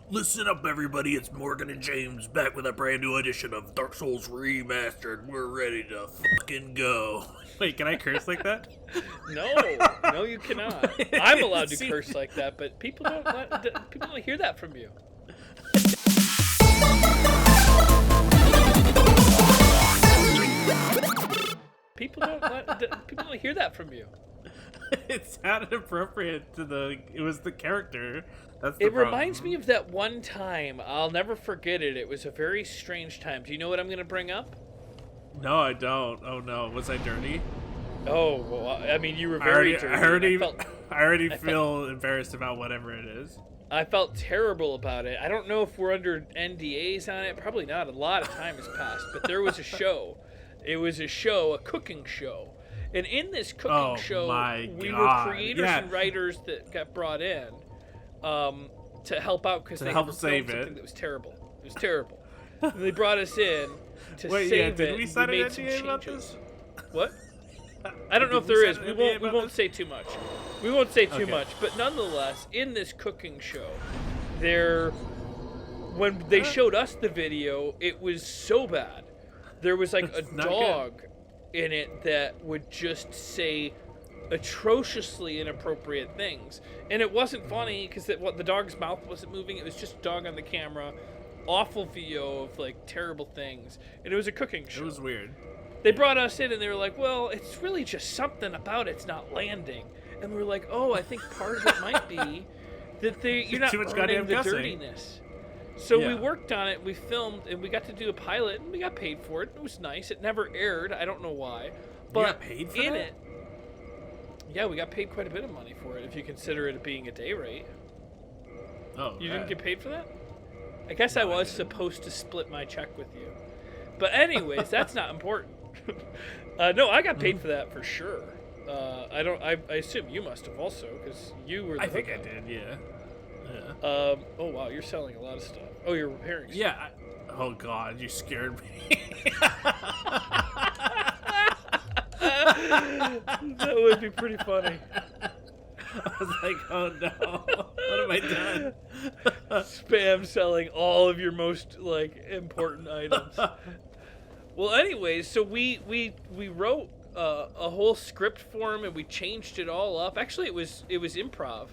Listen up, everybody. It's Morgan and James back with a brand new edition of Dark Souls Remastered. We're ready to fucking go. Wait, can I curse like that? No, you cannot. I'm allowed to curse like that, but people don't hear that from you. People don't hear that from you. It sounded appropriate to it was the character. That's the It problem. reminds me of that one time. I'll never forget it. It was a very strange time. Do you know what I'm going to bring up? No, I don't. Oh no, was I dirty? Oh, well, I mean, you were very dirty. I already feel embarrassed about whatever it is. I felt terrible about it. I don't know if we're under NDAs on it. Probably not. A lot of time has passed. But there was a show. It was a cooking show. And in this cooking show, we were creators and writers that got brought in to help out because they helped save something that was terrible. It was terrible. And they brought us in to save it. Did we sign an made some NDA about changes. this? What? I don't know if there is. We won't say too much. We won't say too much. But nonetheless, in this cooking show, when they showed us the video, it was so bad. There was like a dog in it that would just say atrociously inappropriate things, and it wasn't funny because the dog's mouth wasn't moving. It was just a dog on the camera. Awful VO of like terrible things, and it was a cooking show. It was weird. They brought us in and they were like, well, it's really just something about it's not landing. And we were like, oh, I think part of it might be that you're not earning the dirtiness. So we worked on it, we filmed, and we got to do a pilot, and we got paid for it. It was nice. It never aired. I don't know why. But you got paid for it, yeah, we got paid quite a bit of money for it, if you consider it being a day rate. Oh, you didn't get paid for that? I guess I was supposed to split my check with you. But anyways, that's not important. No, I got paid for that for sure. I assume you must have also, because you were the I think I did, yeah. Oh wow, you're selling a lot of stuff. Oh, you're repairing stuff. Yeah. Oh god, you scared me. That would be pretty funny. I was like, oh no, what have I done? Spam selling all of your most important items. Well, anyways, so we wrote a whole script for him and we changed it all up. Actually, it was improv.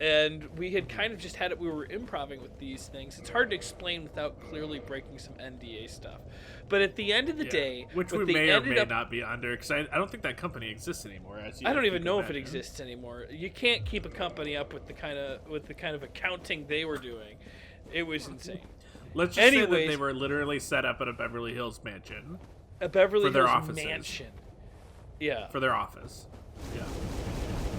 And we had kind of just had it. We were improvising with these things. It's hard to explain without clearly breaking some NDA stuff. But at the end of the day, which we may or may not be under, because I don't think that company exists anymore. I don't even know if it exists anymore. You can't keep a company up with the kind of accounting they were doing. It was insane. Let's just say that they were literally set up at a Beverly Hills mansion. A Beverly Hills offices. Mansion. Yeah. For their office. Yeah.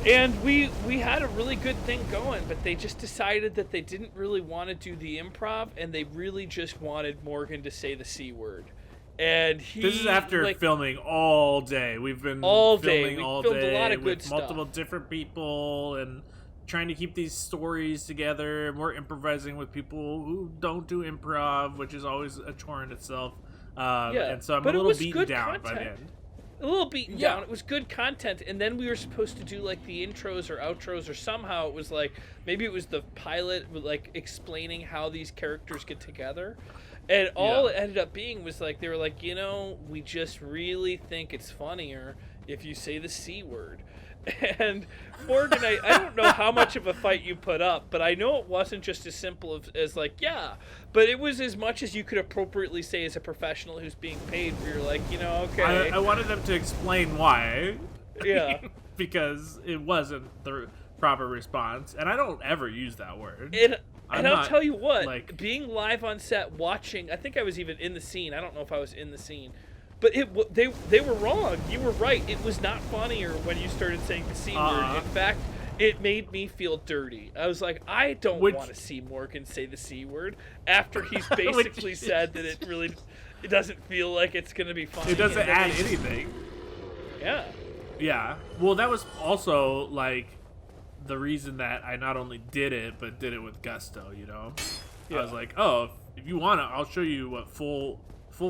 And we had a really good thing going, but they just decided that they didn't really want to do the improv, and they really just wanted Morgan to say the C word. And this is after filming all day. We've been filming all day. A lot of good with multiple different people and trying to keep these stories together. And we're improvising with people who don't do improv, which is always a chore in itself. And so I'm a little beaten down by the end. A little beaten down. It was good content, and then we were supposed to do the intros or outros, or somehow it was maybe it was the pilot with explaining how these characters get together, and all it ended up being was they were we just really think it's funnier if you say the C word. And Morgan, I don't know how much of a fight you put up, but I know it wasn't just as simple as but it was as much as you could appropriately say as a professional who's being paid for okay. I wanted them to explain why. Yeah. Because it wasn't the proper response, and I don't ever use that word. And I'll tell you what, being live on set, watching, I think I was even in the scene. I don't know if I was in the scene. But they were wrong. You were right. It was not funnier when you started saying the C word. In fact, it made me feel dirty. I was like, I don't want to see Morgan say the C word after he's basically said that it doesn't feel like it's going to be funny. It doesn't add anything. Yeah. Yeah. Well, that was also the reason that I not only did it, but did it with gusto, Yeah. I was like, oh, if you want to, I'll show you what full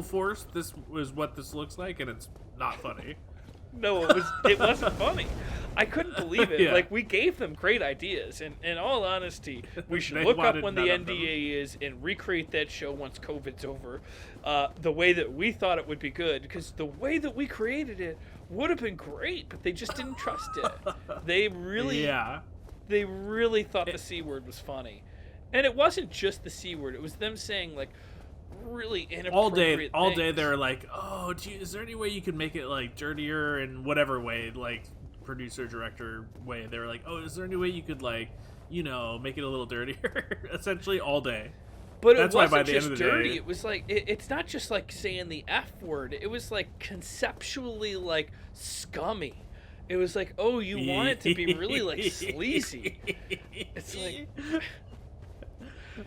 force, this is what this looks like, and it's not funny. No, it wasn't funny. I couldn't believe it. Like, we gave them great ideas, and in all honesty, we should look up when the NDA is and recreate that show once COVID's over, the way that we thought it would be good, because the way that we created it would have been great, but they just didn't trust it. They really thought the C word was funny. And it wasn't just the C word. It was them saying, like, really inappropriate all day they were like, oh, is there any way you could make it, like, dirtier in whatever way, like, producer, director way? They were like, oh, is there any way you could, like, make it a little dirtier? Essentially all day. But it wasn't just dirty. It was like, it's not just, like, saying the F word. It was, like, conceptually, like, scummy. It was like, oh, you want it to be really, like, sleazy. It's like...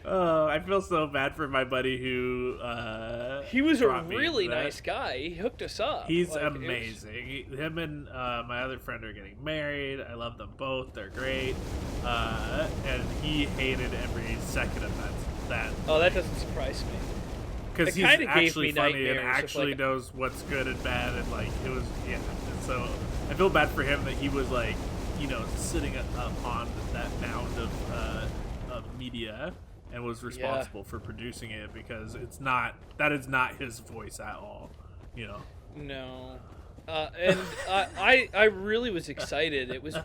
Oh, I feel so bad for my buddy who he was a really nice guy. He hooked us up. He's amazing. Him and my other friend are getting married. I love them both. They're great. And he hated every second of that. Oh, that doesn't surprise me. Because he's actually funny and actually knows what's good and bad, and like it was, yeah. And so I feel bad for him that he was like, sitting upon that mound of media. And was responsible for producing it, because that is not his voice at all, No, and I really was excited. It was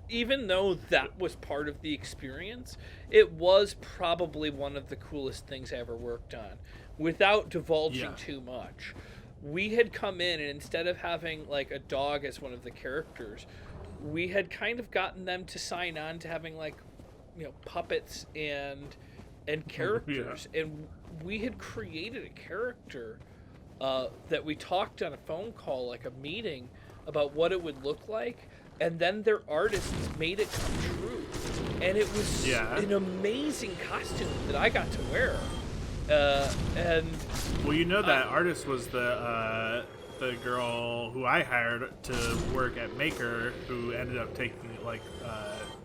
even though that was part of the experience, it was probably one of the coolest things I ever worked on. Without divulging too much, we had come in, and instead of having like a dog as one of the characters, we had kind of gotten them to sign on to having like, puppets and characters, and we had created a character that we talked on a phone call, like a meeting, about what it would look like, and then their artists made it come true, and it was an amazing costume that I got to wear. And that artist was the girl who I hired to work at Maker, who ended up taking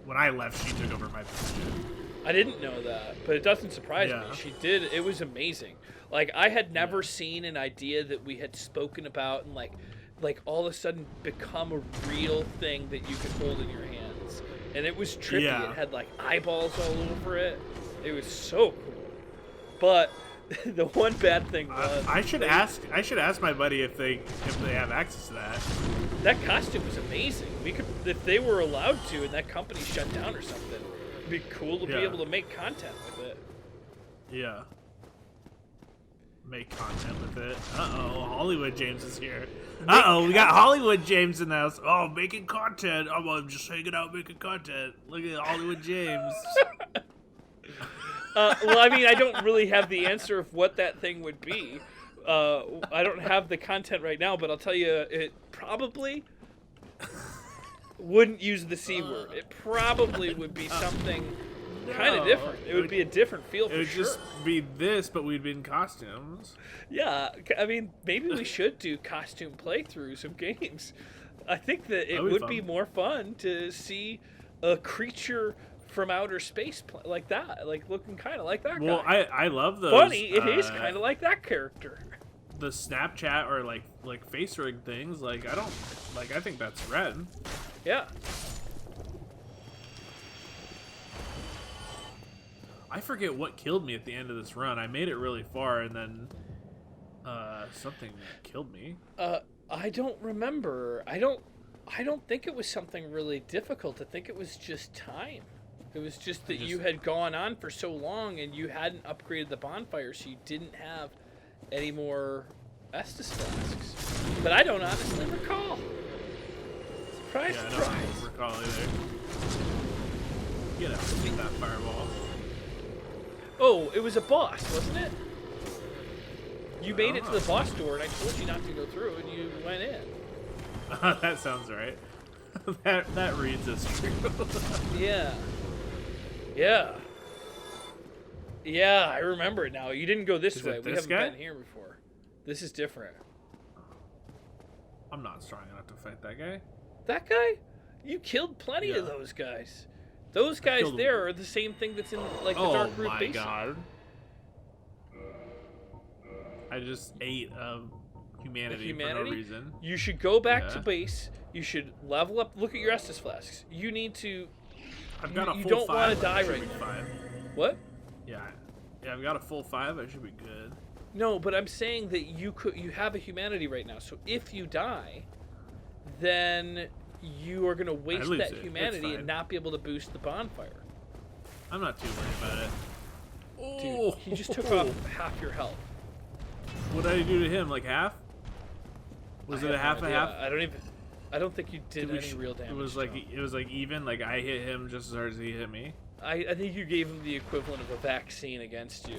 when I left, she took over my position. I didn't know that, but it doesn't surprise me. She did. It was amazing. Like, I had never seen an idea that we had spoken about and like all of a sudden become a real thing that you could hold in your hands. And it was trippy. It had like eyeballs all over it. It was so cool. But the one bad thing was I should ask my buddy if they have access to that. That costume was amazing. We could, if they were allowed to, and that company shut down or something, it'd be cool to be able to make content with it. Yeah. Make content with it. Hollywood James is here. We got Hollywood James in the house. Oh, making content. I'm just hanging out making content. Look at Hollywood James. Well, I mean, I don't really have the answer of what that thing would be. I don't have the content right now, but I'll tell you, it probably wouldn't use the C word. It probably would be something kind of different. It would be a different feel for sure. It would just be this, but we'd be in costumes. Yeah, I mean, maybe we should do costume playthroughs of games. I think that it would be more fun to see a creature from outer space like that, like looking kind of like that guy. Well, I love those. Funny, it is kind of like that character. The Snapchat or like face rig things, I think that's red. Yeah. I forget what killed me at the end of this run. I made it really far, and then something killed me. I don't remember. I don't think it was something really difficult. I think it was just time. It was just that you had gone on for so long and you hadn't upgraded the bonfire, so you didn't have any more Estus flasks. But I don't honestly recall. Surprise, surprise. I don't recall either. Get out of that fireball. Oh, it was a boss, wasn't it? You made it to the boss door, and I told you not to go through, and you went in. That sounds right. that reads as true. Yeah. Yeah. Yeah, I remember it now. You didn't go this way. We haven't been here before. This is different. I'm not strong enough to fight that guy. That guy? You killed plenty of those guys. Those guys there are the same thing that's in the Dark Root Basin. Oh my god. I just ate humanity for no reason. You should go back to base. You should level up. Look at your Estus flasks. You need to. I've got a full 5. You don't want to die right now. 5. What? Yeah, I've got a full 5. I should be good. No, but I'm saying that you have a humanity right now. So if you die, then you are going to waste that humanity and not be able to boost the bonfire. I'm not too worried about it. Dude, he just took off half your health. What did I do to him? Like half? Was it a half a half? I don't think you did any real damage. It was like even. Like I hit him just as hard as he hit me. I think you gave him the equivalent of a vaccine against you.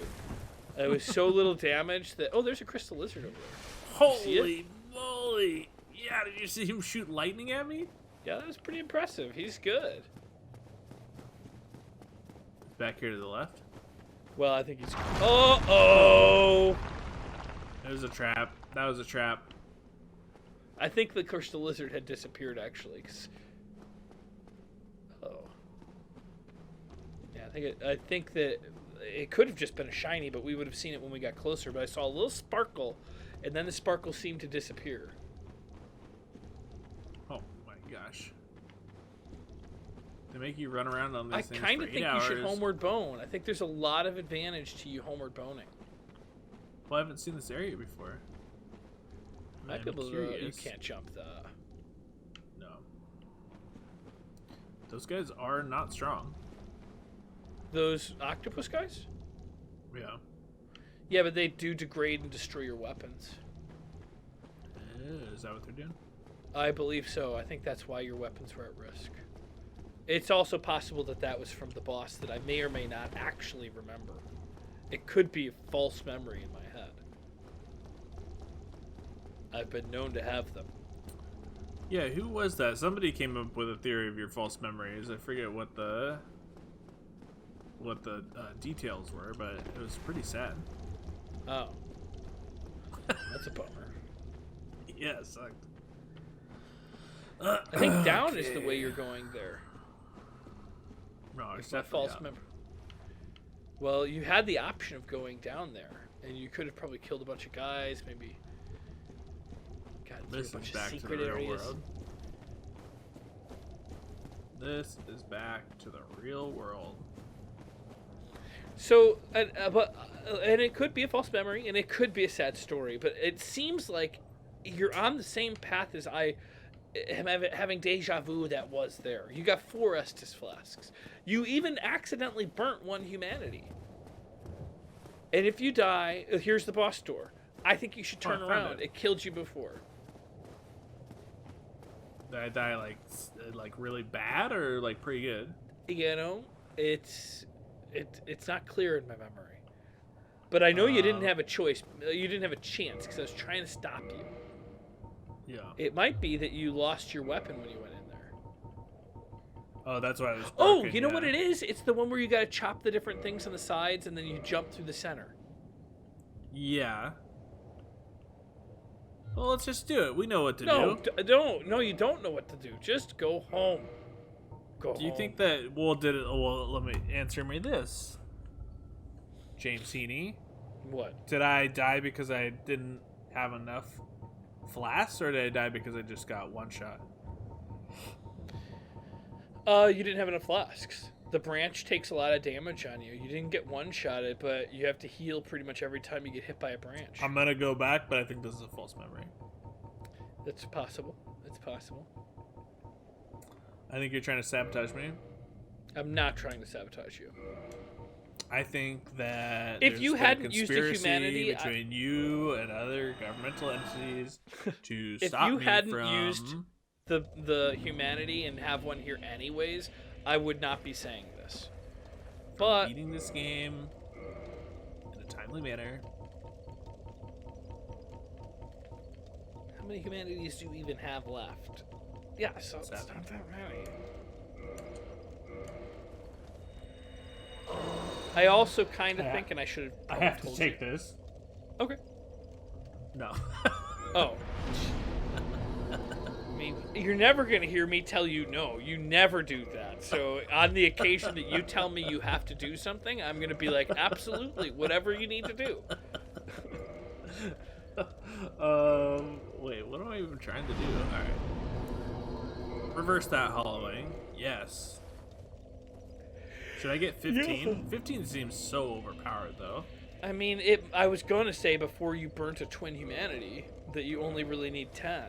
It was so little damage that there's a crystal lizard over there. Holy moly! Yeah, did you see him shoot lightning at me? Yeah, that was pretty impressive. He's good. Back here to the left. Well, I think he's. Oh! It was a trap. That was a trap. I think the crystal lizard had disappeared actually. Yeah, I think that it could have just been a shiny, but we would have seen it when we got closer. But I saw a little sparkle, and then the sparkle seemed to disappear. Oh my gosh! They make you run around on these things. I kind of think hours. You should homeward bone. I think there's a lot of advantage to you homeward boning. Well, I haven't seen this area before. You can't jump the. No. Those guys are not strong. Those octopus guys? Yeah. Yeah, but they do degrade and destroy your weapons. Is that what they're doing? I believe so. I think that's why your weapons were at risk. It's also possible that was from the boss that I may or may not actually remember. It could be a false memory in my head. I've been known to have them. Yeah, who was that? Somebody came up with a theory of your false memories. I forget what the details were, but it was pretty sad. Oh. That's a bummer. Yeah, it sucked. I think down is the way you're going there. No, it's not false memory. Well, you had the option of going down there, and you could have probably killed a bunch of guys, maybe. This is back to the real world. This is back to the real world. So, and it could be a false memory, and it could be a sad story, but it seems like you're on the same path as I am having deja vu that was there. You got 4 Estus flasks. You even accidentally burnt 1 humanity. And if you die, here's the boss door. I think you should turn around. It killed you before. Did I die like really bad or like pretty good? You know, it's not clear in my memory. But I know you didn't have a choice. You didn't have a chance because I was trying to stop you. Yeah. It might be that you lost your weapon when you went in there. Oh, that's why I was. Oh, you know what it is? It's the one where you got to chop the different things on the sides and then you jump through the center. Yeah. Well, let's just do it. We know what to do. No, you don't know what to do. Just go home. Do you think that? Well, let me answer me this, James Heaney. What? Did I die because I didn't have enough flasks, or did I die because I just got one shot? You didn't have enough flasks. The branch takes a lot of damage on you. You didn't get one-shotted, but you have to heal pretty much every time you get hit by a branch. I'm gonna go back, but I think this is a false memory. It's possible. It's possible. I think you're trying to sabotage me. I'm not trying to sabotage you. I think that if you hadn't used a humanity between you and other governmental entities to if stop you me hadn't from used the humanity and have one here anyways, I would not be saying this. But beating this game in a timely manner. How many humanities do you even have left? Yeah, so it's not that many. I also kind of think, and I should have. I have to take this. Okay. No. Oh. I mean, you're never going to hear me tell you no. You never do that. So on the occasion that you tell me you have to do something, I'm going to be like, absolutely, whatever you need to do. Wait, what am I even trying to do? All right. Reverse that hollowing. Yes. Should I get 15? Yeah. 15 seems so overpowered, though. I mean, I was going to say before you burnt a twin humanity that you only really need 10.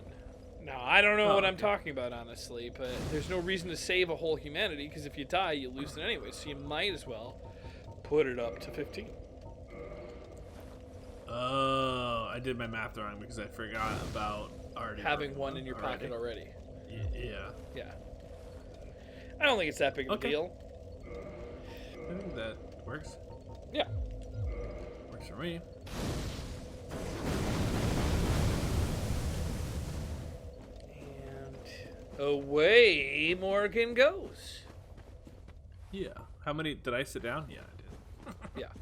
Now, I don't know what I'm talking about, honestly, but there's no reason to save a whole humanity, because if you die, you lose it anyway, so you might as well put it up to 15. Oh, I did my math wrong because I forgot about having one in your pocket already. Yeah. Yeah. I don't think it's that big of a deal. I think that works. Yeah. Works for me. Away Morgan goes. Yeah. How many did I sit down? Yeah, I did. Yeah.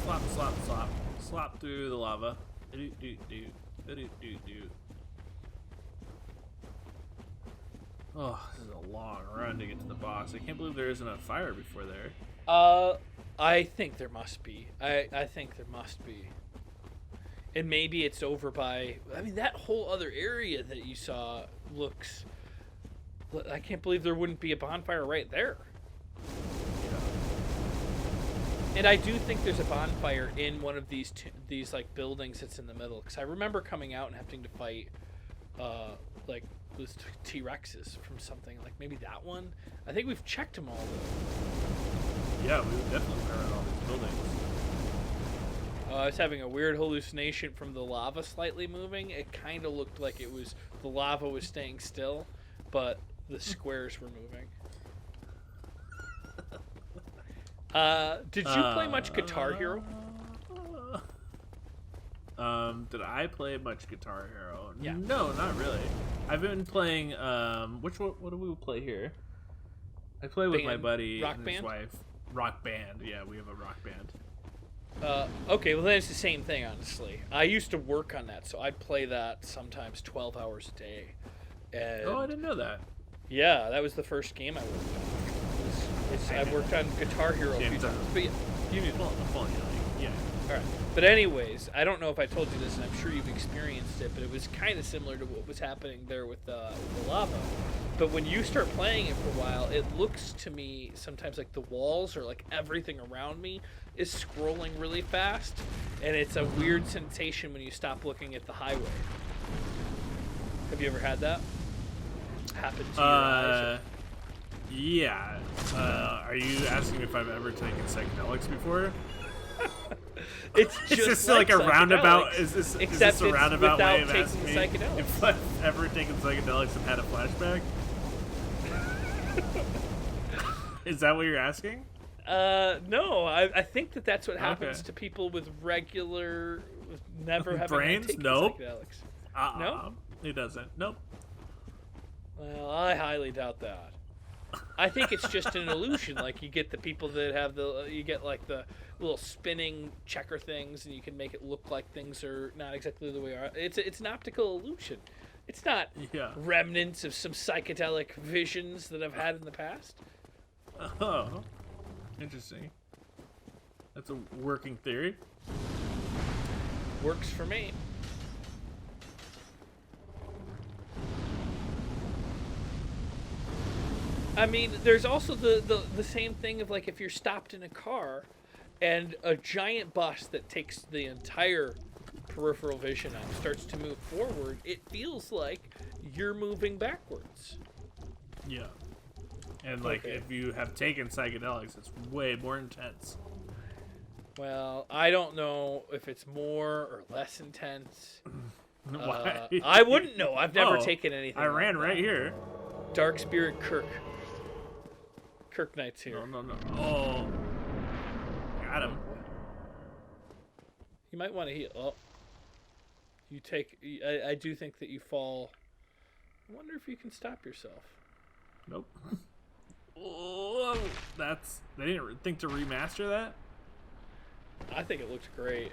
Slop, slop, slop. Slop through the lava. Oh, this is a long run to get to the boss. I can't believe there isn't a fire before there. I think there must be. I think there must be. And maybe it's over by... I mean, that whole other area that you saw looks... I can't believe there wouldn't be a bonfire right there. Yeah. And I do think there's a bonfire in one of these like buildings that's in the middle. Because I remember coming out and having to fight like those T-Rexes from something. Like maybe that one. I think we've checked them all though. Yeah, we would definitely around all these buildings. I was having a weird hallucination from the lava slightly moving. It kind of looked like it was the lava was staying still, but the squares were moving. Did you play much Guitar Hero? Did I play much Guitar Hero? Yeah. No, not really. I've been playing, what do we play here? I play with my buddy and his wife. Rock Band. Yeah, we have a rock band. Okay, well then it's the same thing, honestly. I used to work on that, so I'd play that sometimes 12 hours a day. And I didn't know that. Yeah, that was the first game I worked on. I worked on Guitar Hero a few times. But yeah, you knew. Yeah. All right. But anyways, I don't know if I told you this, and I'm sure you've experienced it, but it was kind of similar to what was happening there with the lava. But when you start playing it for a while, it looks to me sometimes like the walls or like everything around me is scrolling really fast, and it's a weird sensation when you stop looking at the highway. Have you ever had that happen to your eyes? Yeah. Are you asking if I've ever taken psychedelics before? It's just like a roundabout. Is this a roundabout way of asking me if I've ever taken psychedelics and had a flashback? Is that what you're asking? No. I think that's what happens to people with never having taken psychedelics. No, it doesn't. Nope. Well, I highly doubt that. I think it's just an illusion. Like you get the people that have you get like the little spinning checker things, and you can make it look like things are not exactly the way they are. It's an optical illusion. It's not remnants of some psychedelic visions that I've had in the past. Oh, interesting. That's a working theory. Works for me. I mean, there's also the same thing of like if you're stopped in a car and a giant bus that takes the entire peripheral vision out starts to move forward, it feels like you're moving backwards. Yeah. And like if you have taken psychedelics, it's way more intense. Well, I don't know if it's more or less intense. Why? I wouldn't know. I've never taken anything. I ran right here. Dark Spirit Kirk Knight's here. No. Oh. Got him. You might want to heal. Oh. You take... I do think that you fall... I wonder if you can stop yourself. Nope. Oh, they didn't think to remaster that? I think it looked great.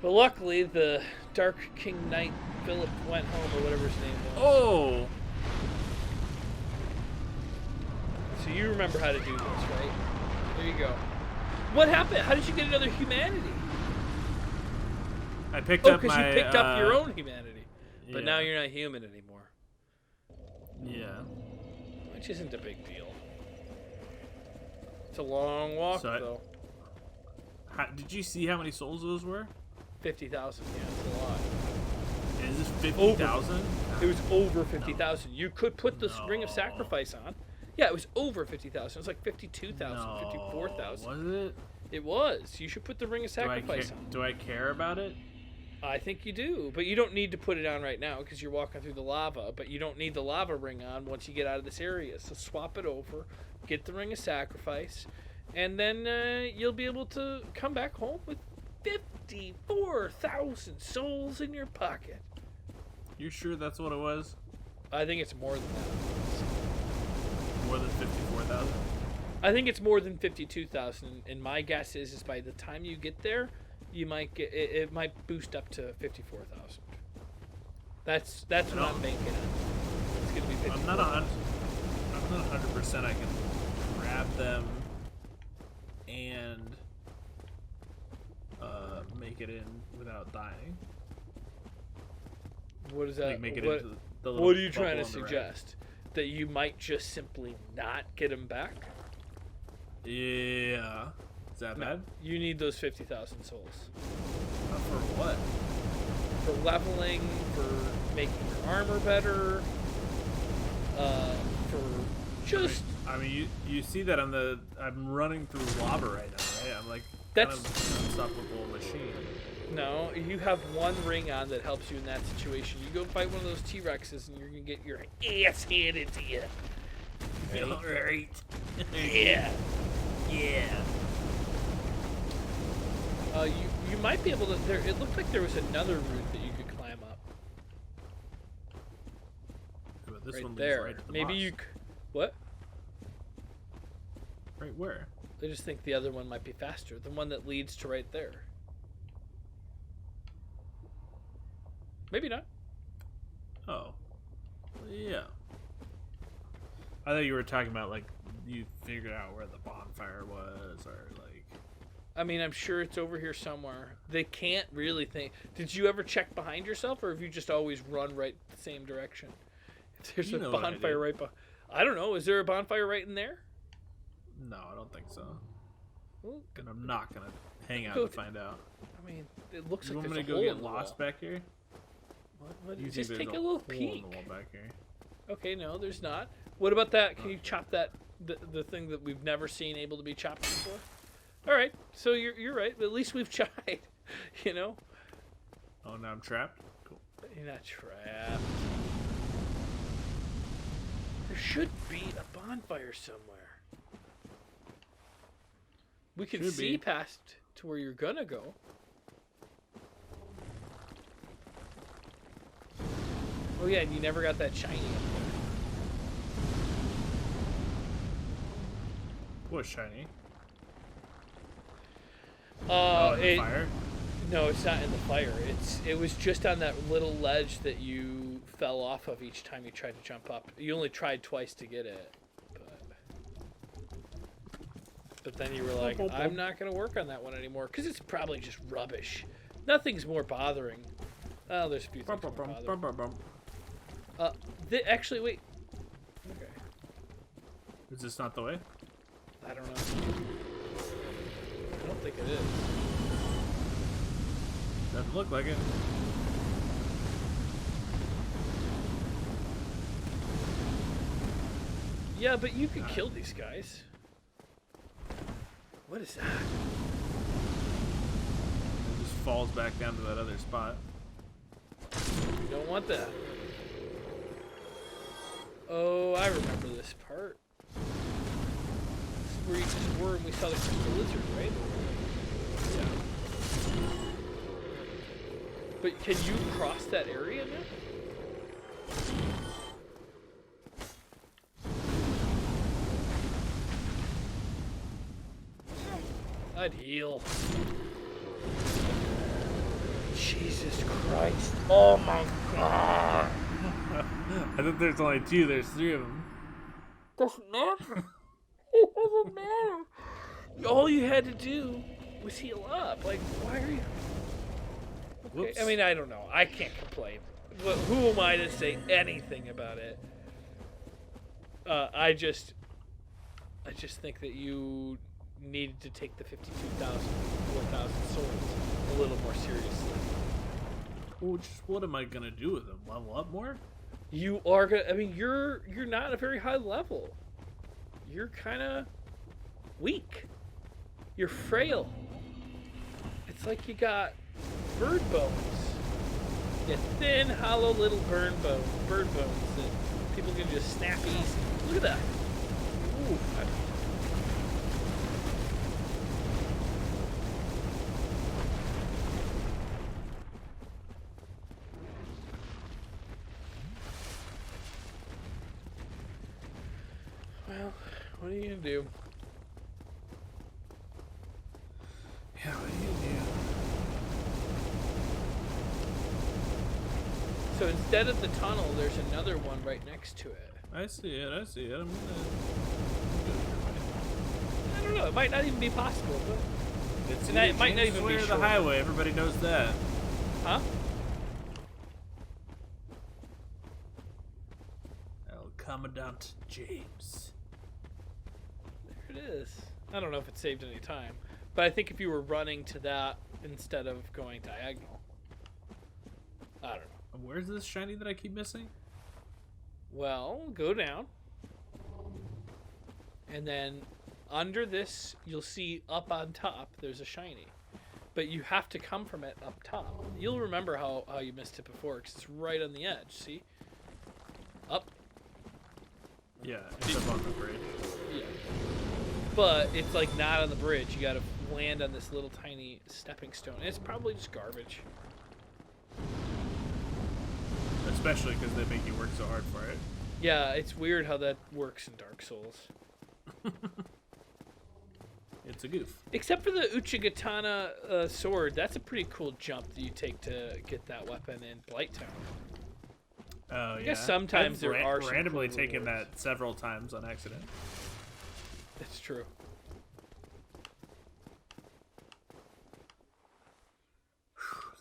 But luckily, the Dark King Knight Philip went home, or whatever his name was. Oh! So you remember how to do this, right? There you go. What happened? How did you get another humanity? I picked up because my. You picked up your own humanity, but yeah. now you're not human anymore. Yeah. Which isn't a big deal. It's a long walk, though. Did you see how many souls those were? 50,000. Yeah, it's a lot. Is this 50,000? It was over 50,000. You could put the Ring of Sacrifice on. Yeah, it was over 50,000. It was like 52,000, 54,000. Was it? It was. You should put the Ring of Sacrifice on. Do I care about it? I think you do, but you don't need to put it on right now because you're walking through the lava, but you don't need the lava ring on once you get out of this area. So swap it over, get the Ring of Sacrifice, and then you'll be able to come back home with 54,000 souls in your pocket. You're sure that's what it was? I think it's more than that. More than 54,000? I think it's more than 52,000, and my guess is by the time you get there, you might get it might boost up to 54,000. That's what I'm banking on. It's gonna be 54,000. I'm not 100%. I can grab them and make it in without dying. What is that? Like make it into the little. What are you trying to suggest? That you might just simply not get them back? Yeah. Is that bad? You need those 50,000 souls. For what? For leveling, for making your armor better, for just... I mean, you see that I'm running through lava right now, right? I'm like that's kind of an unstoppable machine. No, you have one ring on that helps you in that situation. You go fight one of those T-Rexes and you're going to get your ass handed to you. All right. Yeah. Yeah. You might be able to... It looked like there was another route that you could climb up. But this right one leads there. right to the Maybe boss. you... What? Right where? I just think the other one might be faster. The one that leads to right there. Maybe not. Oh. Yeah. I thought you were talking about, like, you figured out where the bonfire was, or, like... I mean, I'm sure it's over here somewhere. They can't really think... Did you ever check behind yourself, or have you just always run right the same direction? There's a bonfire right behind... I don't know. Is there a bonfire right in there? No, I don't think so. Well, and I'm not going to hang out to find out. I mean, it looks like there's there's a hole. You want me to go get lost back here? What? Just take a little peek. Back here. Okay, no, there's not. What about that? Can you chop that the thing that we've never seen able to be chopped before? All right, so you're right. But at least we've tried, you know. Oh, now I'm trapped. Cool. You're not trapped. There should be a bonfire somewhere. We can see past to where you're gonna go. Oh yeah, and you never got that shiny up there. What shiny? In the fire? No, it's not in the fire. It was just on that little ledge that you fell off of each time you tried to jump up. You only tried twice to get it. But then you were like, I'm not going to work on that one anymore because it's probably just rubbish. Nothing's more bothering. Oh, there's a few things more bothering. Actually, wait. Okay. Is this not the way? I don't know. I don't think it is. Doesn't look like it. Yeah, but you can kill these guys. What is that? It just falls back down to that other spot. You don't want that. Oh, I remember this part. This is where you just were and we saw the crystal lizard, right? Yeah. But can you cross that area now? I'd heal. Jesus Christ. Oh my God. I think there's only two. There's three of them. Doesn't matter. It doesn't matter. All you had to do was heal up. Like, why are you... Okay, I mean, I don't know. I can't complain. But who am I to say anything about it? I just think that you needed to take the 52,000, 4,000 swords a little more seriously. Well, just what am I gonna do with them? Level up more? You are gonna. I mean, you're not at a very high level. You're kind of weak. You're frail. It's like you got bird bones. You thin, hollow little bird bones that people can just snap easy. Look at that. Ooh. Well, what are you gonna do? Yeah, what do you do? So instead of the tunnel, there's another one right next to it. I see it. I'm gonna go your way. I don't know. It might not even be possible, but It might not even be the highway. Everybody knows that. Huh? El Commandant James. There it is. I don't know if it saved any time, but I think if you were running to that instead of going diagonal, I don't know. Where's this shiny that I keep missing? Well, go down. And then under this, you'll see up on top, there's a shiny. But you have to come from it up top. You'll remember how you missed it before, because it's right on the edge, see? Up. Yeah, it's up on the bridge. Yeah. But it's like not on the bridge. You gotta land on this little tiny stepping stone. And it's probably just garbage. Especially because they make you work so hard for it. Yeah, it's weird how that works in Dark Souls. It's a goof. Except for the Uchigatana sword, that's a pretty cool jump that you take to get that weapon in Blighttown. Oh, yeah. I guess sometimes there are some randomly cool taken rewards. that several times on accident. That's true.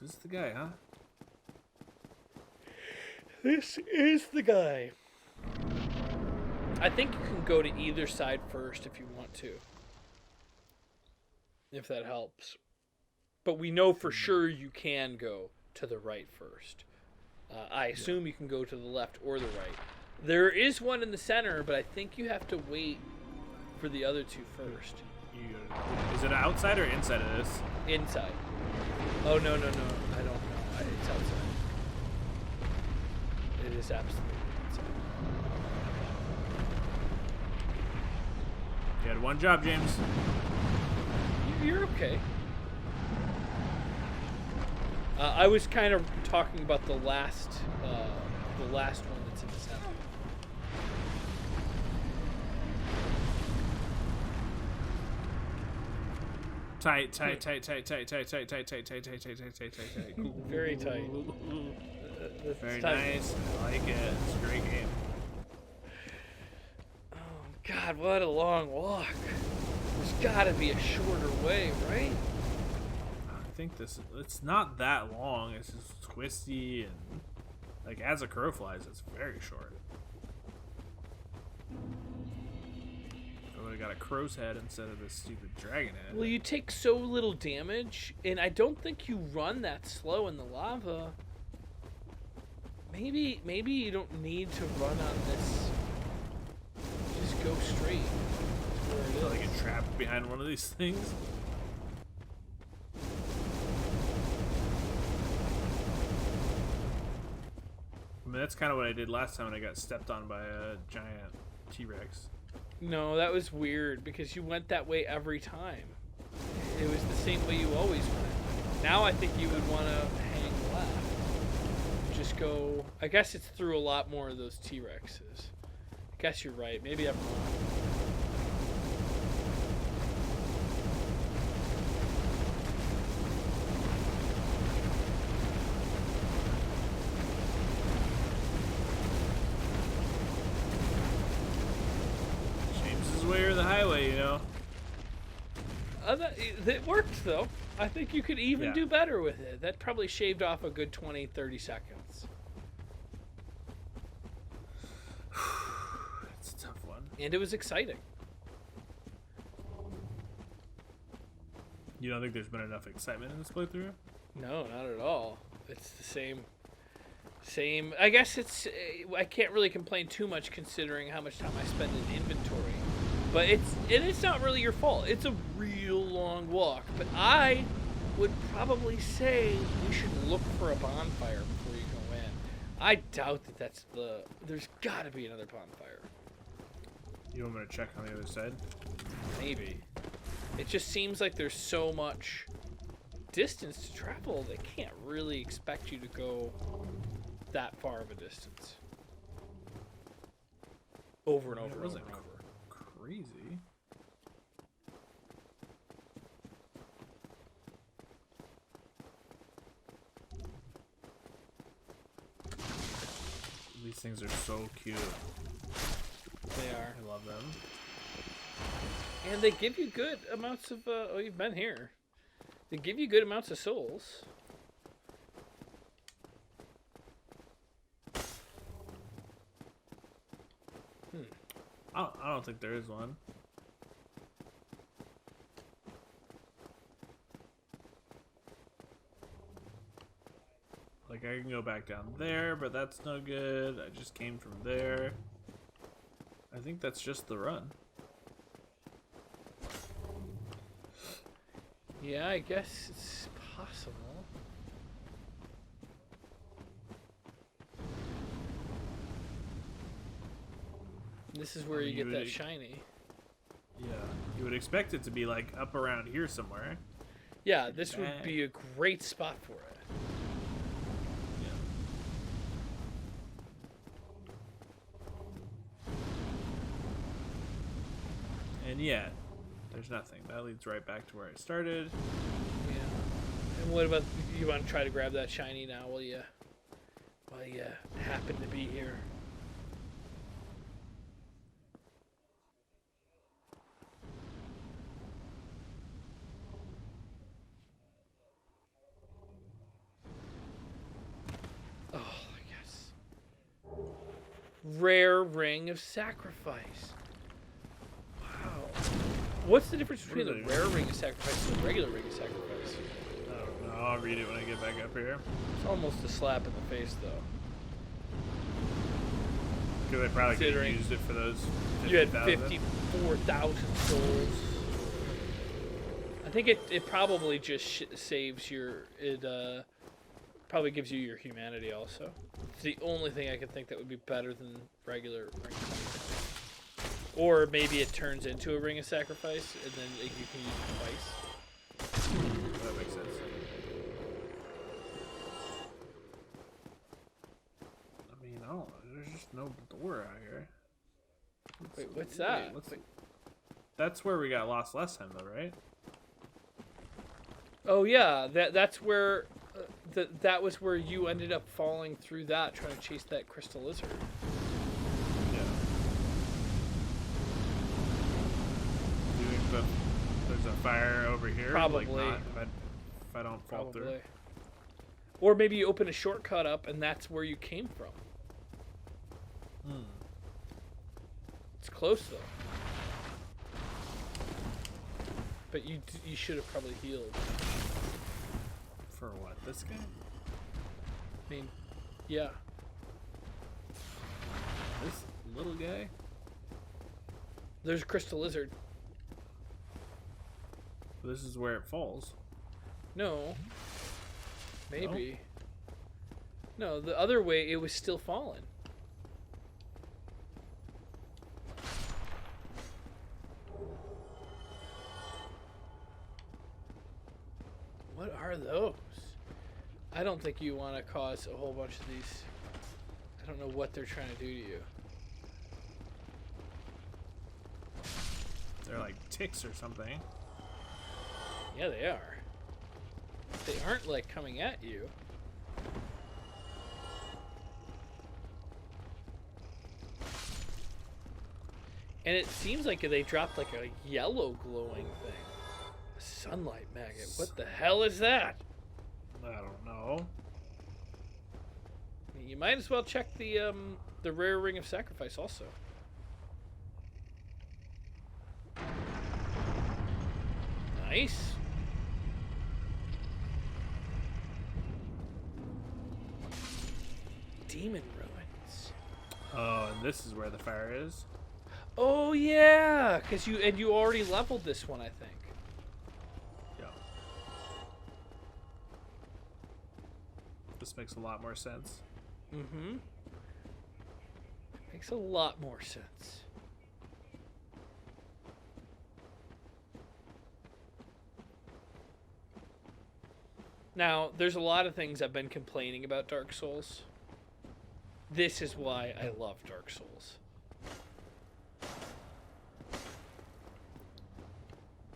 This is the guy, huh? This is the guy. I think you can go to either side first if you want to. If that helps. But we know for sure you can go to the right first. I assume you can go to the left or the right. There is one in the center, but I think you have to wait for the other two first. Is it outside or inside of this? Inside. Oh, no. I don't know. It's outside. It is absolutely inside. You had one job, James. You're okay. I was kind of talking about the last one that's in the center. Tight. Cool. Very tight. Very nice. I like it. It's a great game. Oh God, what a long walk. There's gotta be a shorter way, right? I think it's not that long. It's just twisty and like as a crow flies, it's very short. I would have got a crow's head instead of this stupid dragon head. Well, you take so little damage, and I don't think you run that slow in the lava. Maybe you don't need to run on this. Just go straight to where it is. Like get trapped behind one of these things. I mean, that's kind of what I did last time when I got stepped on by a giant T-Rex. No, that was weird because you went that way every time. It was the same way you always went. Now I think you would want to hang left. Just go... I guess it's through a lot more of those T-Rexes. I guess you're right. Maybe I'm wrong. Way or the highway, you know. It worked, though. I think you could even do better with it. That probably shaved off a good 20, 30 seconds. It's a tough one. And it was exciting. You don't think there's been enough excitement in this playthrough? No, not at all. It's the same. I guess I can't really complain too much considering how much time I spend in inventory. But it's not really your fault. It's a real long walk. But I would probably say you should look for a bonfire before you go in. I doubt that there's got to be another bonfire. You want me to check on the other side? Maybe. It just seems like there's so much distance to travel. They can't really expect you to go that far of a distance. Over and over and over and over. Crazy. These things are so cute. They are. I love them. And they give you good amounts of oh, you've been here. They give you good amounts of souls. I don't think there is one. Like, I can go back down there, but that's no good. I just came from there. I think that's just the run. Yeah, I guess it's possible. This is where you get that shiny. Yeah, you would expect it to be like up around here somewhere. Yeah, this would be a great spot for it. Yeah. And yet, there's nothing. That leads right back to where I started. Yeah. And what about, you want to try to grab that shiny now while you happen to be here? Rare ring of sacrifice. Wow. What's the difference between the rare ring of sacrifice and the regular ring of sacrifice? I don't know. I'll read it when I get back up here. It's almost a slap in the face, though. Because I probably could have used it for those 50,000. You had 54,000 souls. I think it probably just saves your... It probably gives you your humanity also. It's the only thing I can think that would be better than regular ring of sacrifice. Or maybe it turns into a ring of sacrifice and then you can use it twice. That makes sense. I mean, I don't know. There's just no door out here. Wait, what's that? That's where we got lost last time, though, right? Oh yeah, that's where that was where you ended up falling through that, trying to chase that crystal lizard. Yeah. Do you think that there's a fire over here? Probably. Like if I don't fall through. Or maybe you open a shortcut up and that's where you came from. It's close though. But you should have probably healed. For what? This guy? I mean, yeah. This little guy? There's a crystal lizard. This is where it falls. No. Maybe. No, the other way it was still falling. What are those? I don't think you want to cause a whole bunch of these. I don't know what they're trying to do to you. They're like ticks or something. Yeah, they are. They aren't like coming at you. And it seems like they dropped like a yellow glowing thing. Sunlight maggot. What the hell is that? I don't know. You might as well check the rare ring of sacrifice also. Nice. Demon ruins. Oh, and this is where the fire is. Oh yeah, because you already leveled this one, I think. Yeah. This makes a lot more sense. Mm-hmm. Makes a lot more sense. Now, there's a lot of things I've been complaining about Dark Souls. This is why I love Dark Souls.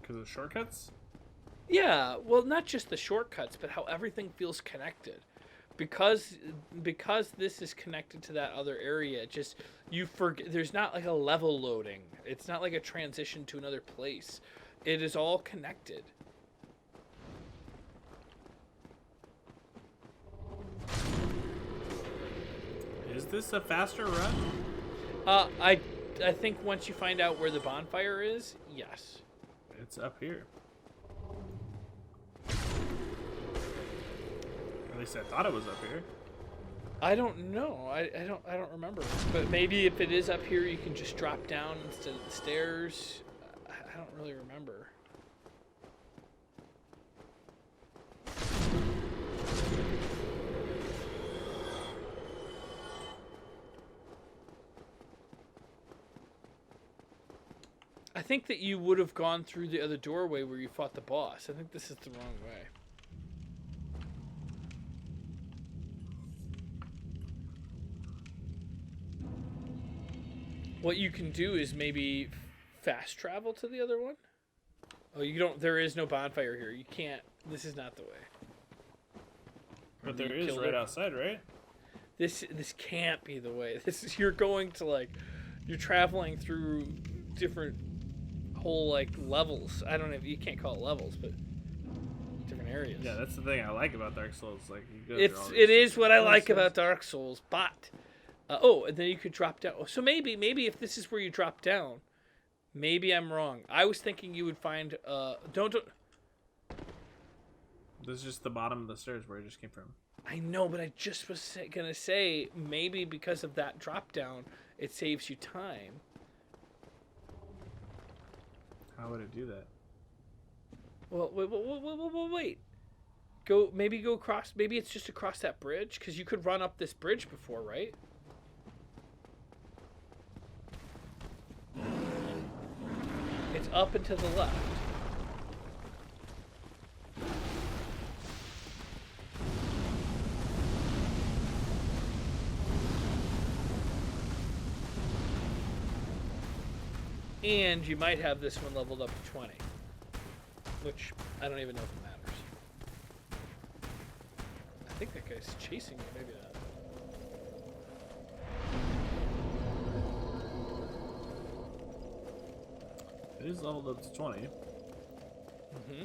Because of shortcuts? Yeah, well, not just the shortcuts, but how everything feels connected. Because this is connected to that other area, just you forget. There's not like a level loading. It's not like a transition to another place. It is all connected. Is this a faster run? I think once you find out where the bonfire is, yes. It's up here. At least I thought it was up here. I don't know. I don't remember. But maybe if it is up here, you can just drop down instead of the stairs. I don't really remember. I think that you would have gone through the other doorway where you fought the boss. I think this is the wrong way. What you can do is maybe fast travel to the other one. Oh, you don't. There is no bonfire here. You can't. This is not the way. But there is right outside, right? This can't be the way. This is, you're going to like, you're traveling through different whole like levels. I don't know if you can't call it levels, but different areas. Yeah, that's the thing I like about Dark Souls. Like you go it is what I like about Dark Souls, but and then you could drop down. So maybe if this is where you drop down, maybe I'm wrong. I was thinking you would find don't. This is just the bottom of the stairs where it just came from. I know, but I just was gonna say maybe because of that drop down, it saves you time. How would it do that? Well, wait. Go across. Maybe it's just across that bridge because you could run up this bridge before, right? It's up and to the left. And you might have this one leveled up to 20. Which, I don't even know if it matters. I think that guy's chasing you, maybe not. It is leveled up to 20. Mm-hmm.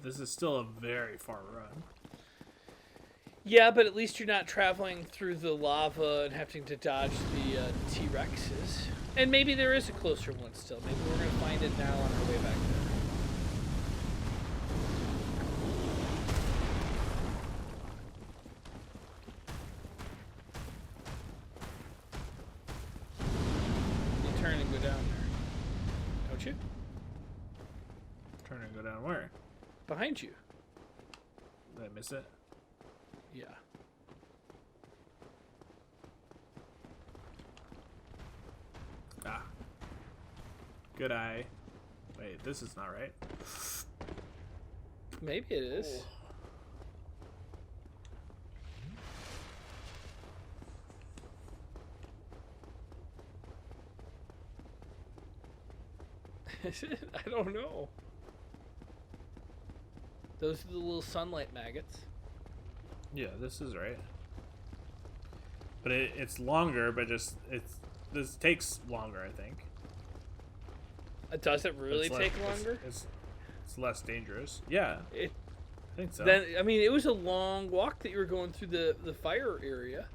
This is still a very far run. Yeah, but at least you're not traveling through the lava and having to dodge the T-Rexes. And maybe there is a closer one still. Maybe we're going to find it now on our way back there. You turn and go down there. Don't you? Turn and go down where? Behind you. Did I miss it? Yeah. Ah. Good eye. Wait, this is not right. Maybe it is. Is it? I don't know. Those are the little sunlight maggots. Yeah, this is right. But it's longer, but this takes longer, I think. Does it really take longer? It's less dangerous. Yeah. I think so. Then I mean, it was a long walk that you were going through the fire area.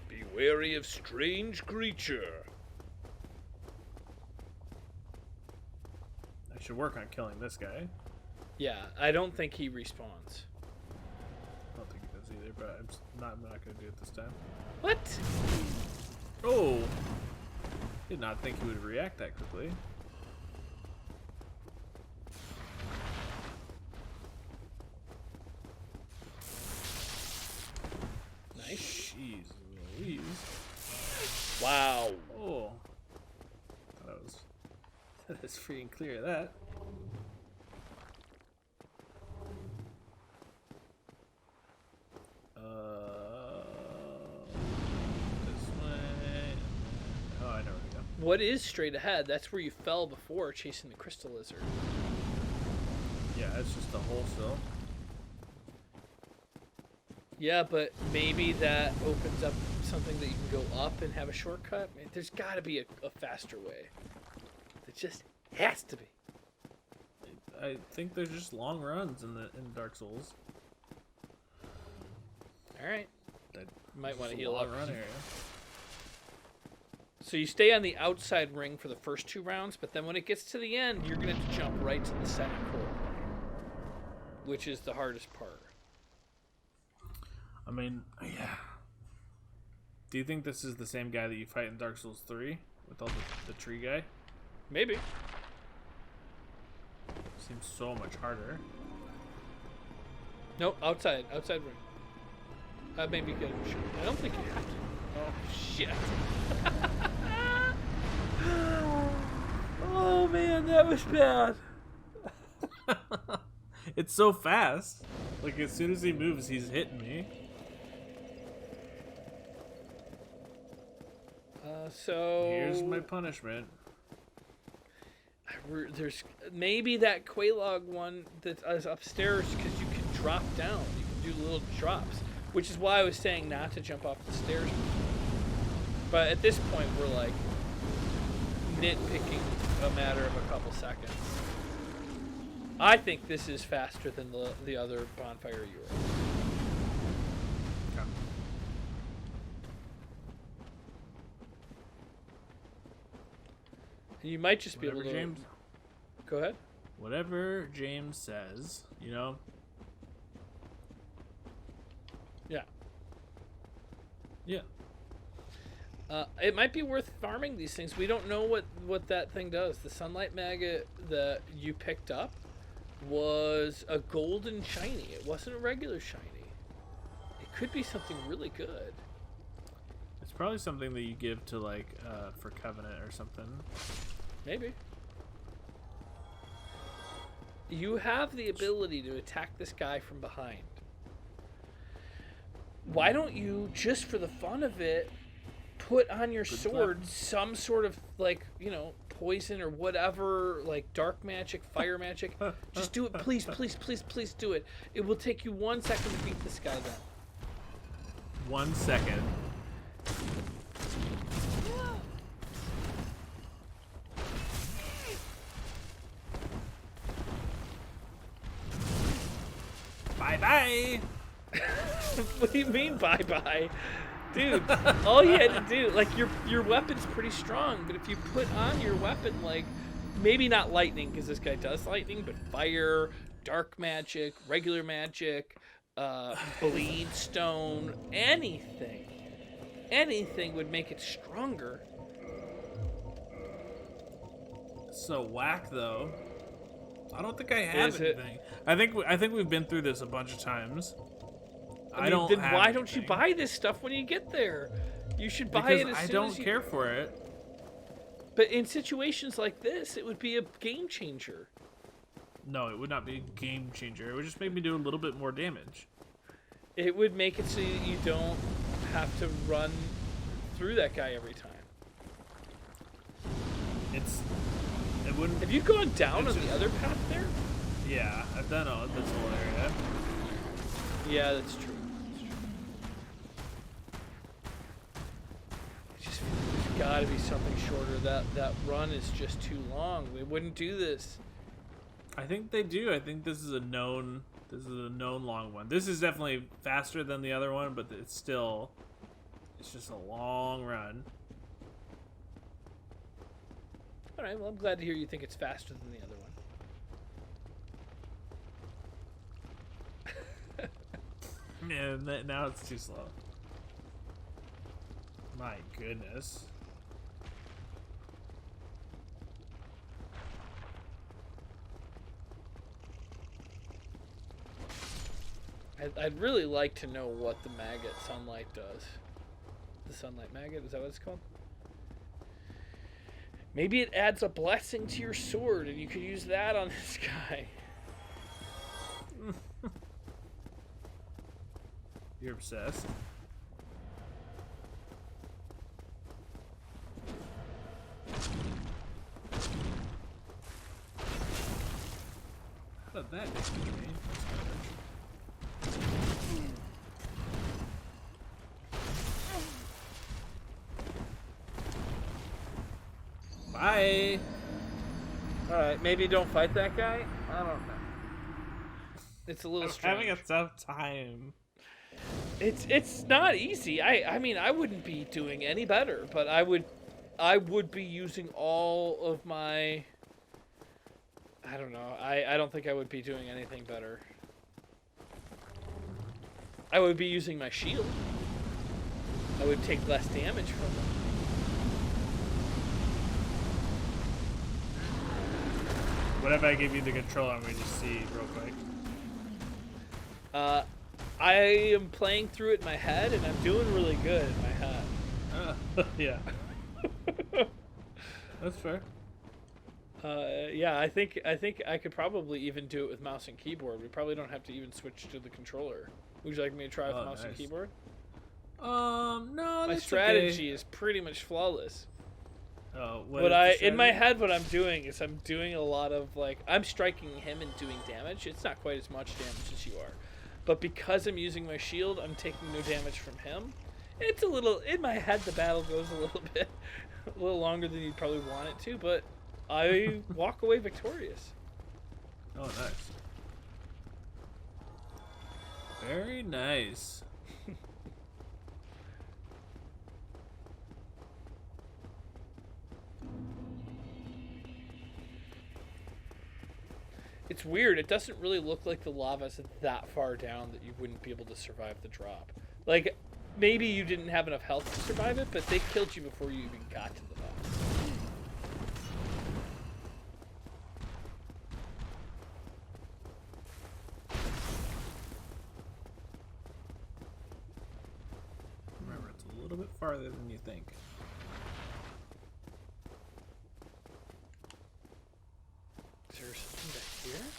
Be wary of strange creature. I should work on killing this guy. Yeah, I don't think he respawns. I don't think he does either, but I'm not going to do it this time. What? Oh! Did not think he would react that quickly. Nice. Jeez Louise. Wow. Oh. That was free and clear of that. This way. Oh, I know where to go. What is straight ahead? That's where you fell before chasing the crystal lizard. Yeah, it's just a hole still. Yeah, but maybe that opens up something that you can go up and have a shortcut. Man, there's got to be a faster way. There just has to be. I think there's just long runs in Dark Souls. All right. Might want to heal long up. Run area. So you stay on the outside ring for the first 2 rounds, but then when it gets to the end, you're going to have to jump right to the second core, which is the hardest part. I mean, yeah. Do you think this is the same guy that you fight in Dark Souls 3 with all the tree guy? Maybe. Seems so much harder. Nope, outside ring. Maybe get him shot. I don't think you have to. Oh, shit. Oh, man, that was bad. It's so fast. Like, as soon as he moves, he's hitting me. So... Here's my punishment. There's maybe that Quelaag one that is upstairs because you can drop down. You can do little drops, which is why I was saying not to jump off the stairs. But at this point, we're like nitpicking a matter of a couple seconds. I think this is faster than the other bonfire you were. Okay. You might just be Whatever able to. James. Go ahead. Whatever James says, you know. Yeah. Yeah. It might be worth farming these things. We don't know what that thing does. The sunlight maggot that you picked up was a golden shiny. It wasn't a regular shiny. It could be something really good. It's probably something that you give to, like, for Covenant or something. Maybe. You have the ability to attack this guy from behind. Why don't you, just for the fun of it, put on your sword some sort of, like, you know, poison or whatever, like dark magic, fire magic. Just do it, please, please, please, please do it. It will take you 1 second to beat this guy down. 1 second. Bye-bye! What do you mean, bye-bye? Dude, all you had to do, like, your weapon's pretty strong, but if you put on your weapon, like, maybe not lightning, because this guy does lightning, but fire, dark magic, regular magic, bleed stone, anything would make it stronger. So whack, though. I don't think I have Is it? anything. I think we've been through this a bunch of times. I mean, then why don't you buy this stuff when you get there? You should buy it as soon as I don't care for it. But in situations like this, it would be a game changer. No, it would not be a game changer. It would just make me do a little bit more damage. It would make it so you don't have to run through that guy every time. It wouldn't. Have you gone down on the other path there? Yeah, I've done all this whole area. Yeah, that's true. got to be something shorter. That run is just too long. They wouldn't do this. I think they do. I think this is a known long one. This is definitely faster than the other one, but it's just a long run. All right, well, I'm glad to hear you think it's faster than the other one. Man, now it's too slow. My goodness. I'd really like to know what the maggot sunlight does. The sunlight maggot, is that what it's called? Maybe it adds a blessing to your sword, and you could use that on this guy. You're obsessed. How did that damage me? Bye. Alright, maybe don't fight that guy? I don't know. It's a little strange. Having a tough time. It's not easy. I mean, I wouldn't be doing any better, but I would be using all of my... I don't know. I don't think I would be doing anything better. I would be using my shield. I would take less damage from them. What if I give you the controller? I'm going to just see real quick. I am playing through it in my head, and I'm doing really good in my head. Yeah. That's fair. Yeah, I think I could probably even do it with mouse and keyboard. We probably don't have to even switch to the controller. Would you like me to try with mouse and keyboard? No. My strategy is pretty much flawless. Oh, in my head, what I'm doing is I'm doing a lot of I'm striking him and doing damage. It's not quite as much damage as you are, but because I'm using my shield, I'm taking no damage from him. And it's a little in my head. The battle goes a little longer than you'd probably want it to, but I walk away victorious. Oh, nice. Very nice. It's weird. It doesn't really look like the lava's that far down that you wouldn't be able to survive the drop. Maybe you didn't have enough health to survive it, but they killed you before you even got to the bottom. Remember, it's a little bit farther than you think. Is there something back here?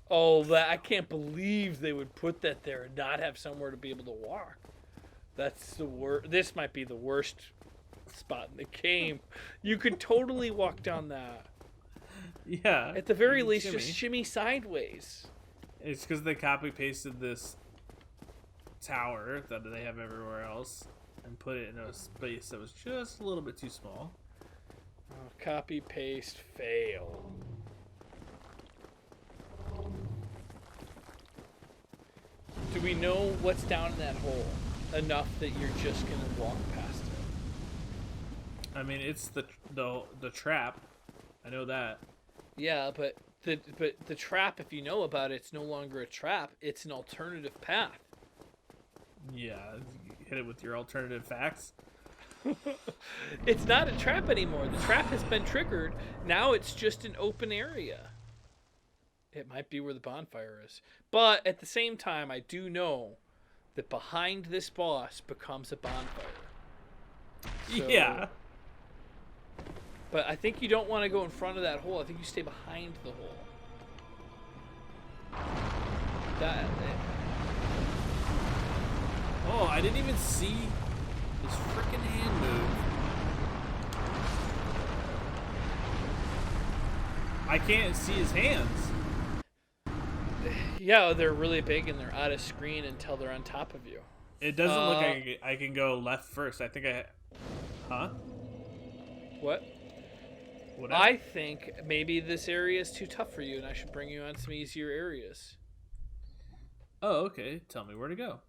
Oh, I can't believe they would put that there and not have somewhere to be able to walk. That's the worst. This might be the worst spot in the game. You could totally walk down that. Yeah. At the very least, just shimmy sideways. It's because they copy pasted this tower that they have everywhere else and put it in a space that was just a little bit too small. Oh, copy paste fail. Do we know what's down in that hole enough that you're just gonna walk past it? I mean, it's the trap. I know that. Yeah, but the trap, if you know about it, it's no longer a trap. It's an alternative path. Yeah, hit it with your alternative facts. It's not a trap anymore. The trap has been triggered. Now it's just an open area. It might be where the bonfire is. But at the same time, I do know that behind this boss becomes a bonfire. So, yeah. But I think you don't want to go in front of that hole. I think you stay behind the hole. Oh, I didn't even see his freaking hand move. I can't see his hands. Yeah, they're really big and they're out of screen until they're on top of you. It doesn't look like I can go left first. I think I... Huh? What? I think maybe this area is too tough for you, and I should bring you on some easier areas. Oh, okay. Tell me where to go.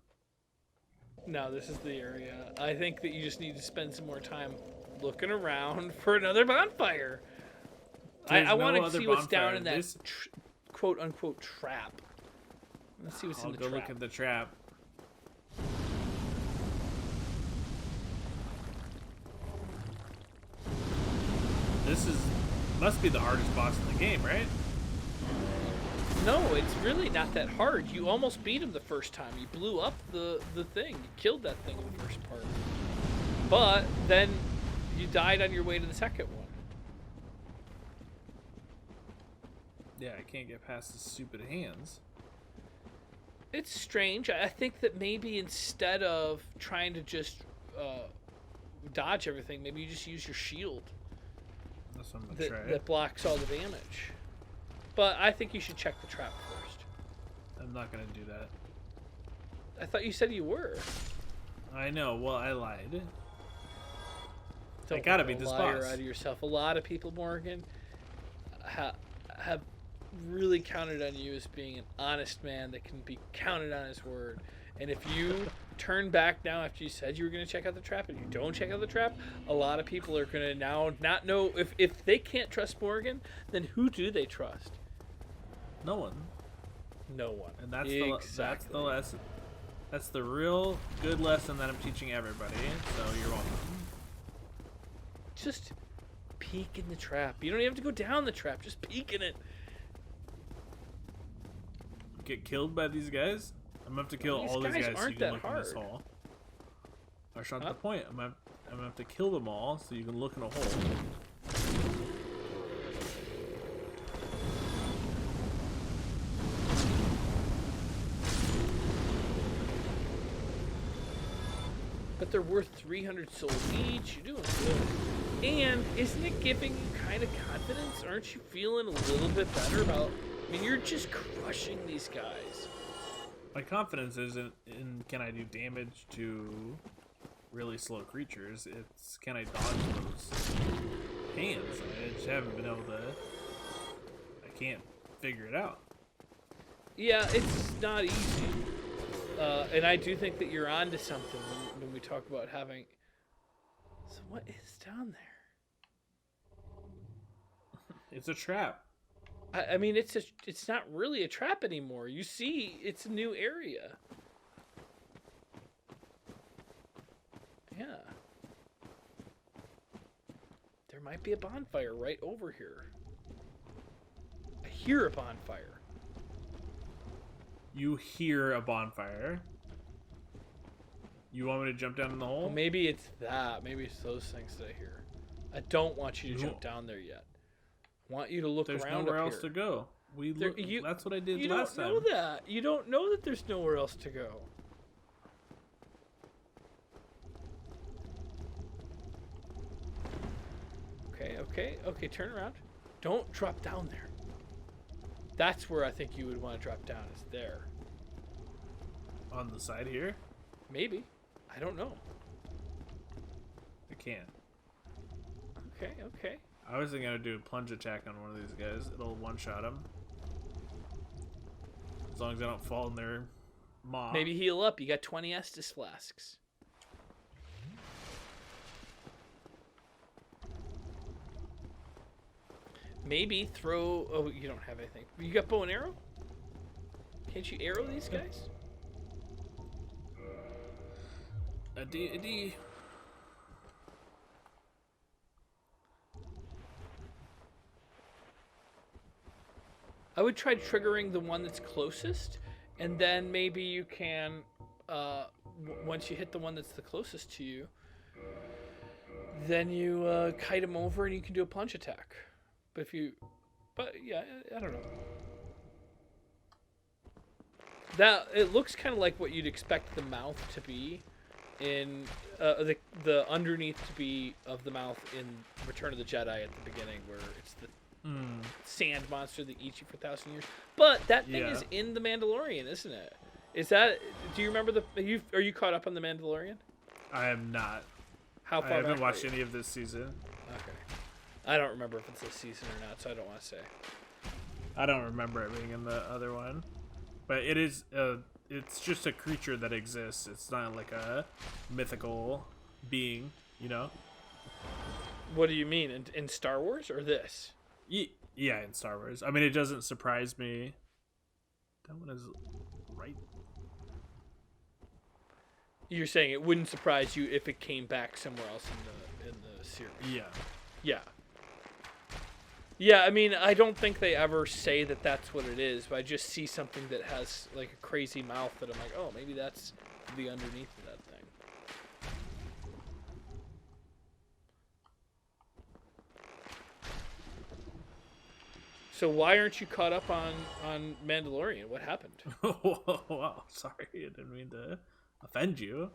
No, this is the area. I think that you just need to spend some more time looking around for another bonfire. I want to see what's down in that quote-unquote trap. Let's see what's in the trap. I'll go look at the trap. This must be the hardest boss in the game, right? No, it's really not that hard. You almost beat him the first time. You blew up the thing. You killed that thing in the first part. But then you died on your way to the second one. Yeah, I can't get past his stupid hands. It's strange. I think that maybe instead of trying to just dodge everything, maybe you just use your shield. That's what I'm gonna try. That blocks all the damage. But I think you should check the trap first. I'm not gonna do that. I thought you said you were. I know. Well, I lied. Don't I gotta beat this boss. Out of yourself. A lot of people, Morgan, have really counted on you as being an honest man that can be counted on his word. And if you turn back now after you said you were going to check out the trap and you don't check out the trap, a lot of people are going to now not know. If they can't trust Morgan, then who do they trust? No one. No one. And that's the lesson. That's the real good lesson that I'm teaching everybody. So you're welcome. Just peek in the trap. You don't even have to go down the trap. Just peek in it. Get killed by these guys? I'm gonna have to kill all these guys so you can look in this hole. That's not the point. I'm gonna have to kill them all so you can look in a hole. But they're worth 300 souls each. You're doing good. And isn't it giving you kind of confidence? Aren't you feeling a little bit better about... I mean, you're just crushing these guys. My confidence isn't in can I do damage to really slow creatures. It's can I dodge those hands. I just haven't been able to... I can't figure it out. Yeah, it's not easy. And I do think that you're onto something when we talk about having... So what is down there? It's a trap. I mean, it's not really a trap anymore. You see, it's a new area. Yeah. There might be a bonfire right over here. I hear a bonfire. You hear a bonfire. You want me to jump down in the hole? Well, maybe it's that. Maybe it's those things that I hear. I don't want you to jump down there yet. I want you to look around up here. There's nowhere else to go. That's what I did last time. You don't know that. You don't know that there's nowhere else to go. Okay, turn around. Don't drop down there. That's where I think you would want to drop down, is there. On the side here? Maybe. I don't know. I can't. Okay. I was thinking I'd do a plunge attack on one of these guys. It'll one-shot them. As long as I don't fall in their maw. Maybe heal up. You got 20 Estus flasks. Maybe throw... Oh, you don't have anything. You got bow and arrow? Can't you arrow these guys? A D. I would try triggering the one that's closest, and then maybe you can, once you hit the one that's the closest to you, then you kite him over and you can do a plunge attack. But yeah, I don't know. It looks kind of like what you'd expect the mouth to be in the underneath to be of the mouth in Return of the Jedi at the beginning, where it's the sand monster that eats you for 1,000 years. But that thing is in the Mandalorian, isn't it? Is that? Do you remember are you caught up on the Mandalorian? I am not. How far? I haven't watched any of this season. Okay. I don't remember if it's this season or not, so I don't want to say. I don't remember it being in the other one, but it is. It's just a creature that exists. It's not like a mythical being, you know. What do you mean in Star Wars or this? Yeah, in Star Wars. I mean, it doesn't surprise me. That one is right. You're saying it wouldn't surprise you if it came back somewhere else in the series. Yeah. Yeah. Yeah, I mean, I don't think they ever say that that's what it is, but I just see something that has like a crazy mouth that I'm like, oh, maybe that's the underneath of that thing. So why aren't you caught up on Mandalorian? What happened? Wow, sorry, I didn't mean to offend you.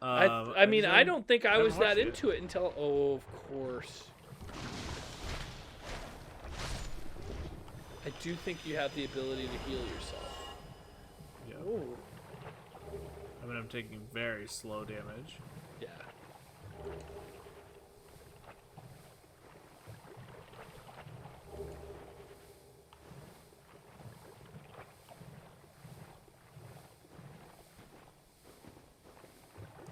I mean, I don't think I was that into it until. Oh, of course. I do think you have the ability to heal yourself. Yeah. Ooh. I mean, I'm taking very slow damage. Yeah.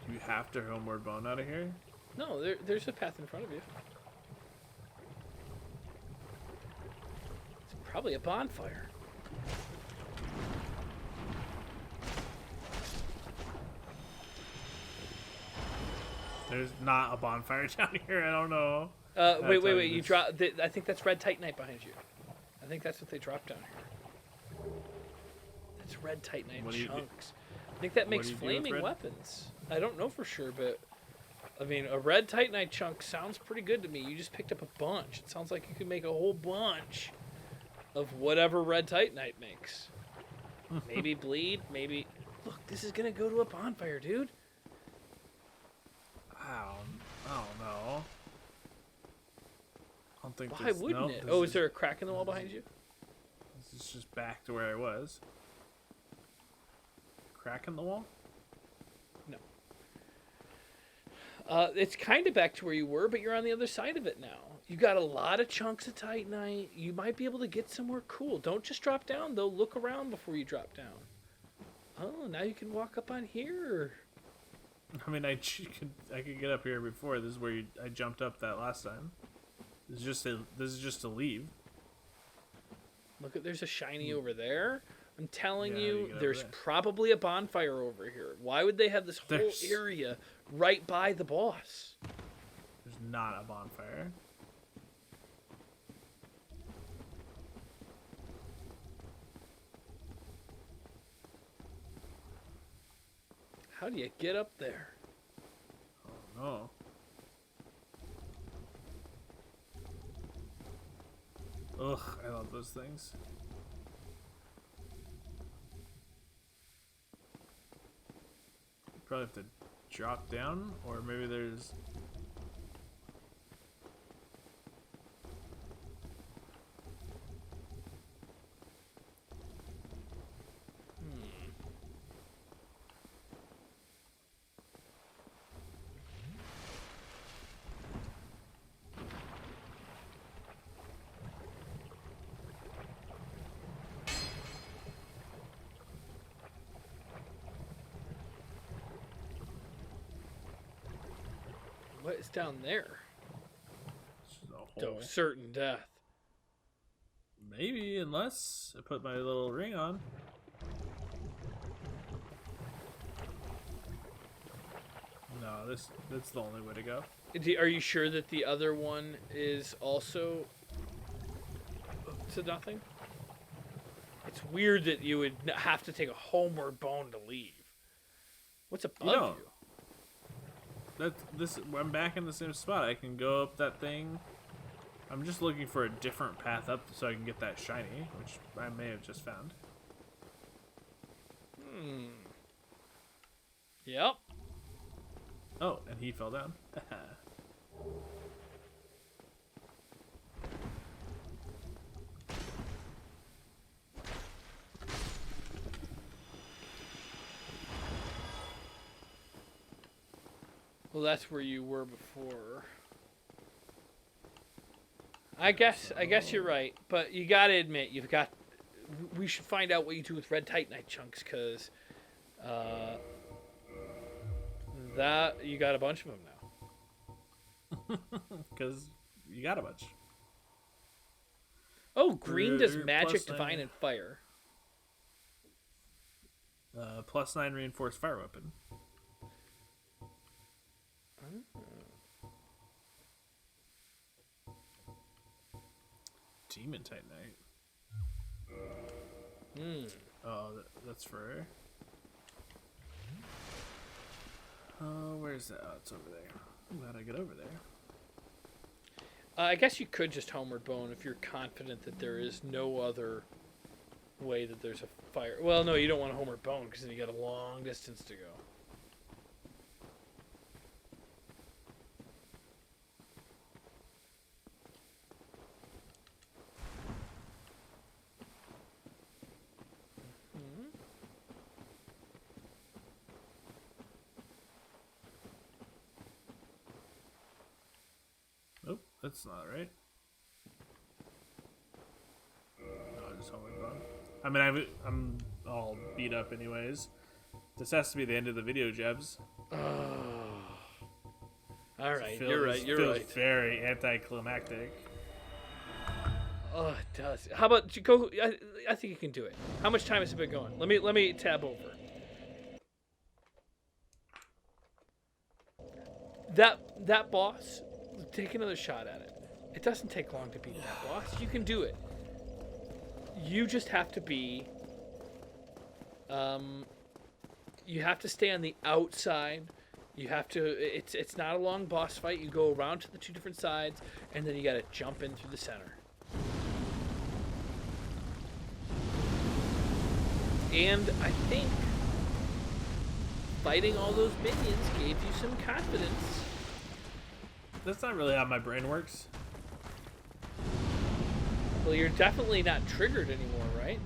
Do you have to homeward bone out of here? No, there's a path in front of you. It's probably a bonfire. There's not a bonfire down here. I don't know. Wait. You drop. I think that's red titanite behind you. I think that's what they dropped down here. That's red titanite chunks. I think that makes flaming weapons. I don't know for sure, but I mean, a red titanite chunk sounds pretty good to me. You just picked up a bunch. It sounds like you could make a whole bunch of whatever red titanite makes. Maybe bleed. Maybe. Look, this is gonna go to a bonfire, dude. I don't know. I don't think. Why wouldn't it? Oh, is there a crack in the wall behind you? This is just back to where I was. Crack in the wall? No. It's kind of back to where you were, but you're on the other side of it now. You got a lot of chunks of titanite. You might be able to get somewhere cool. Don't just drop down, though. Look around before you drop down. Oh, now you can walk up on here. I mean, I could get up here before. This is where I jumped up that last time. This is just to leave. Look, there's a shiny over there. I'm telling you, there's probably a bonfire over here. Why would they have this whole area right by the boss? There's not a bonfire. How do you get up there? Oh no. Ugh, I love those things. Probably have to drop down, or maybe there's... What is down there? Oh, certain death. Maybe, unless I put my little ring on. No, that's the only way to go. Are you sure that the other one is also to nothing? It's weird that you would have to take a homeward bone to leave. What's above you? I'm back in the same spot. I can go up that thing. I'm just looking for a different path up so I can get that shiny, which I may have just found. Yep. Oh, and he fell down. Well, that's where you were before. I guess you're right, but you gotta admit we should find out what you do with red titanite chunks, because that you got a bunch of them now. Because you got a bunch. Oh, green does magic, divine, and fire. +9 reinforced fire weapon. Demon titanite. Oh, that's for. Oh, where's that? Oh, it's over there. I'm glad I get over there. I guess you could just homeward bone if you're confident that there is no other way that there's a fire. Well, no, you don't want to homeward bone because then you got a long distance to go. Nope, that's not right. No, just homeward bone. I mean, I'm all beat up anyways. This has to be the end of the video, Jebs. All right, you're right. Feels very anticlimactic. Oh, it does. How about you go? I think you can do it. How much time has it been going? Let me tab over. That boss. Take another shot at it. It doesn't take long to beat that boss. You can do it. You just have to be. You have to stay on the outside. You have to. It's not a long boss fight. You go around to the two different sides, and then you got to jump in through the center. And I think fighting all those minions gave you some confidence. That's not really how my brain works. Well, you're definitely not triggered anymore, right?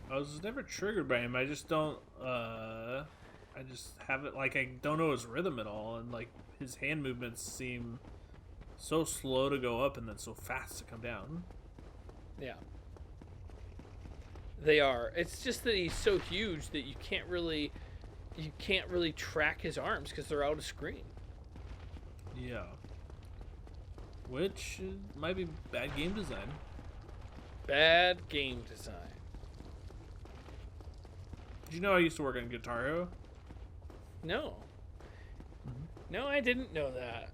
I was never triggered by him. I just don't. I just have it like I don't know his rhythm at all, and like his hand movements seem so slow to go up and then so fast to come down. Yeah. They are. It's just that he's so huge that you can't really track his arms because they're out of screen. Yeah. Which might be bad game design. Bad game design. Did you know I used to work on Guitar Hero? No. No, I didn't know that.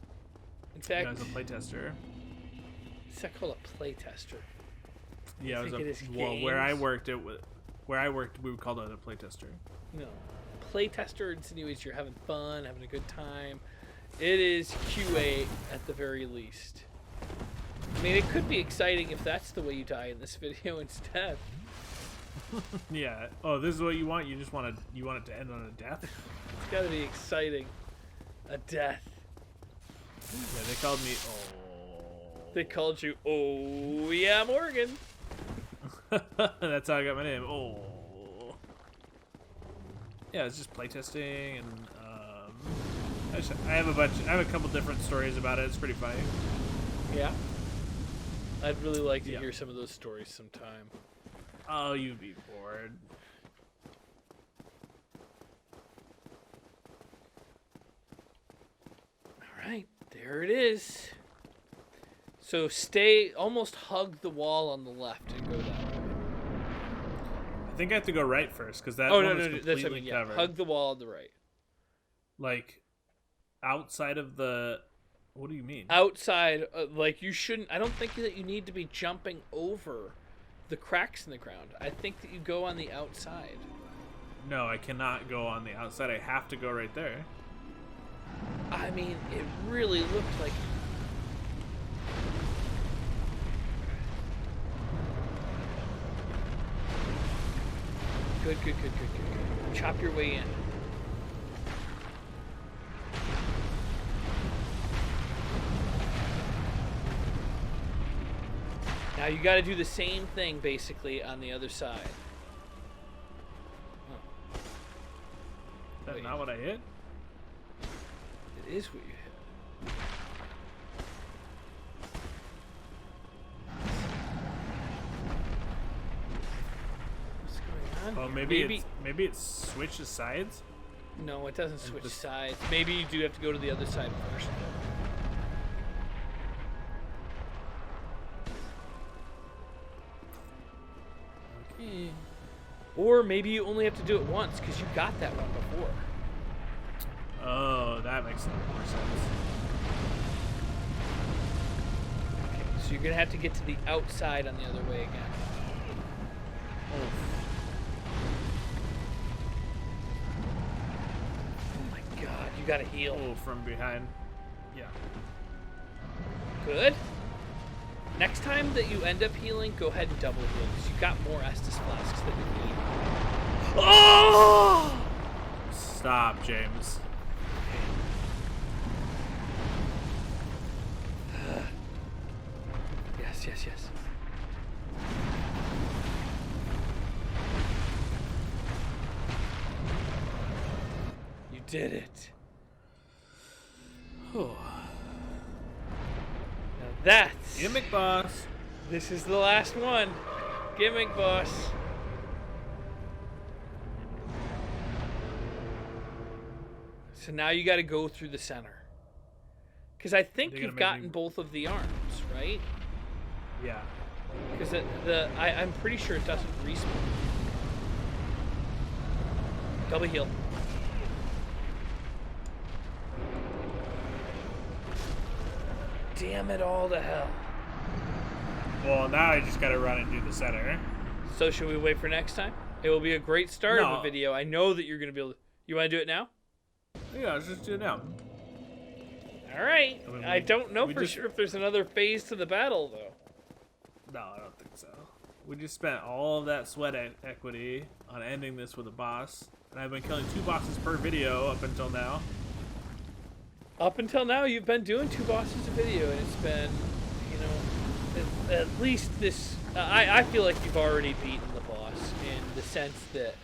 In fact, yeah, I was a playtester. Is that called a playtester? Yeah, where I worked, we would call that a playtester. No, playtester insinuates you're having fun, having a good time. It is QA at the very least. I mean, it could be exciting if that's the way you die in this video instead. Yeah. Oh, this is what you want? You want it to end on a death? It's got to be exciting. A death. Yeah, they called me. Oh. They called you. Oh yeah, Morgan. That's how I got my name. Oh. Yeah, it's just playtesting, and I have a couple different stories about it. It's pretty funny. Yeah. I'd really like to hear some of those stories sometime. Oh, you'd be bored. All right, there it is. So almost hug the wall on the left and go that way. I think I have to go right first because that one is completely covered. Hug the wall on the right. Like outside of the. What do you mean? Outside, like you shouldn't. I don't think that you need to be jumping over the cracks in the ground. I think that you go on the outside. No, I cannot go on the outside. I have to go right there. I mean, it really looked like. Good. Chop your way in. Now you got to do the same thing basically on the other side. That's not what I hit? is what you hit. What's going on? Oh, maybe it switches sides. No, it doesn't switch sides. Maybe you do have to go to the other side first. Okay. Or maybe you only have to do it once because you got that one before. Oh, that makes a lot more sense. Okay, so you're gonna have to get to the outside on the other way again. Oh my god, you gotta heal. Oh, from behind. Yeah. Good. Next time that you end up healing, go ahead and double heal because you got more Estus flasks than you need. Oh! Stop, James. Yes. You did it. Oh. Now that's... Gimmick boss. This is the last one. Gimmick boss. So now you got to go through the center. Because I think you've gotten both of the arms, right? Yeah. Because I'm pretty sure it doesn't respawn. Double heal. Damn it all to hell. Well, now I just gotta run and do the center. So should we wait for next time? It will be a great start of a video. I know that you're gonna be able to... You want to do it now? Yeah, let's just do it now. All right. I don't know for sure if there's another phase to the battle, though. No, I don't think so. We just spent all of that sweat equity on ending this with a boss, and I've been killing 2 bosses per video up until now. Up until now, you've been doing 2 bosses a video, and it's been, you know, at least this... I feel like you've already beaten the boss in the sense that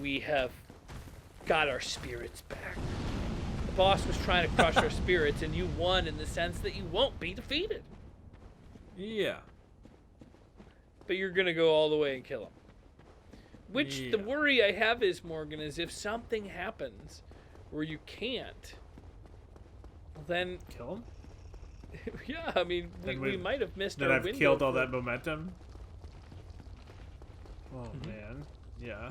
we have got our spirits back. The boss was trying to crush our spirits, and you won in the sense that you won't be defeated. Yeah. But you're going to go all the way and kill him. Which, the worry I have is, Morgan, is if something happens where you can't, then... Kill him? Yeah, I mean, we might have missed our window. Then I've killed all that momentum? Oh, man. Yeah.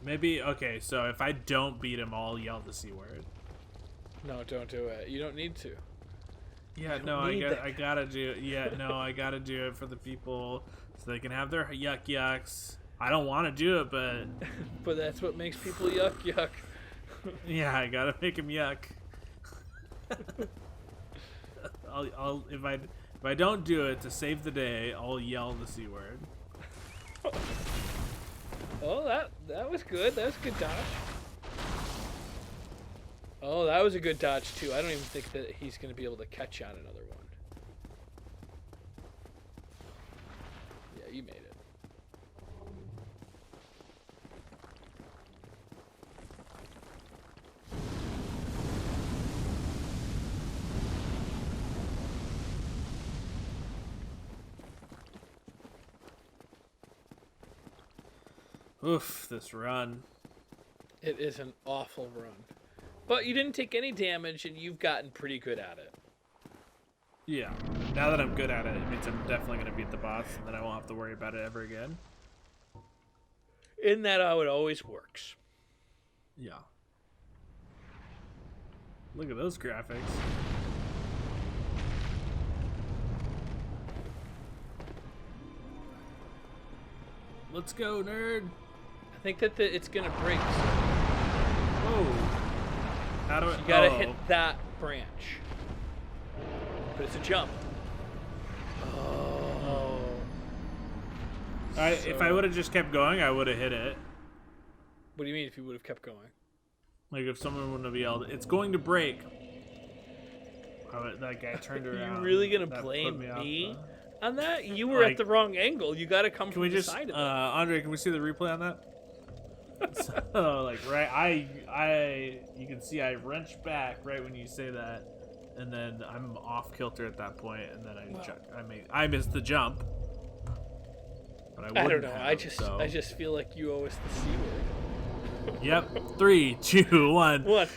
Maybe, okay, so if I don't beat him, I'll yell the C word. No, don't do it. You don't need to. Yeah, no, I gotta do it. Yeah, no, I gotta do it for the people so they can have their yuck yucks. I don't want to do it, but... But that's what makes people yuck yuck. Yeah, I gotta make them yuck. If I don't do it to save the day, I'll yell the C word. Oh, that was good. That was a good dodge. Oh, that was a good dodge too. I don't even think that he's going to be able to catch on another one. Yeah, you made it. Oof, this run. It is an awful run. But you didn't take any damage, and you've gotten pretty good at it. Yeah. Now that I'm good at it, it means I'm definitely going to beat the boss, and then I won't have to worry about it ever again. In that how it always works. Yeah. Look at those graphics. Let's go, nerd. I think that it's going to break. Whoa. How do I... You gotta hit that branch. But it's a jump. Oh. If I would have just kept going, I would have hit it. What do you mean if you would have kept going? Like if someone wouldn't have yelled, "It's going to break." That guy turned around. You really gonna blame me on that? You were at the wrong angle. You gotta come from the side of it. Andre, can we see the replay on that? So like I you can see I wrench back right when you say that, and then I'm off kilter at that point, and then I missed the jump. But I don't know. I just feel like you owe us the C word. Yep. 3, 2, 1. What?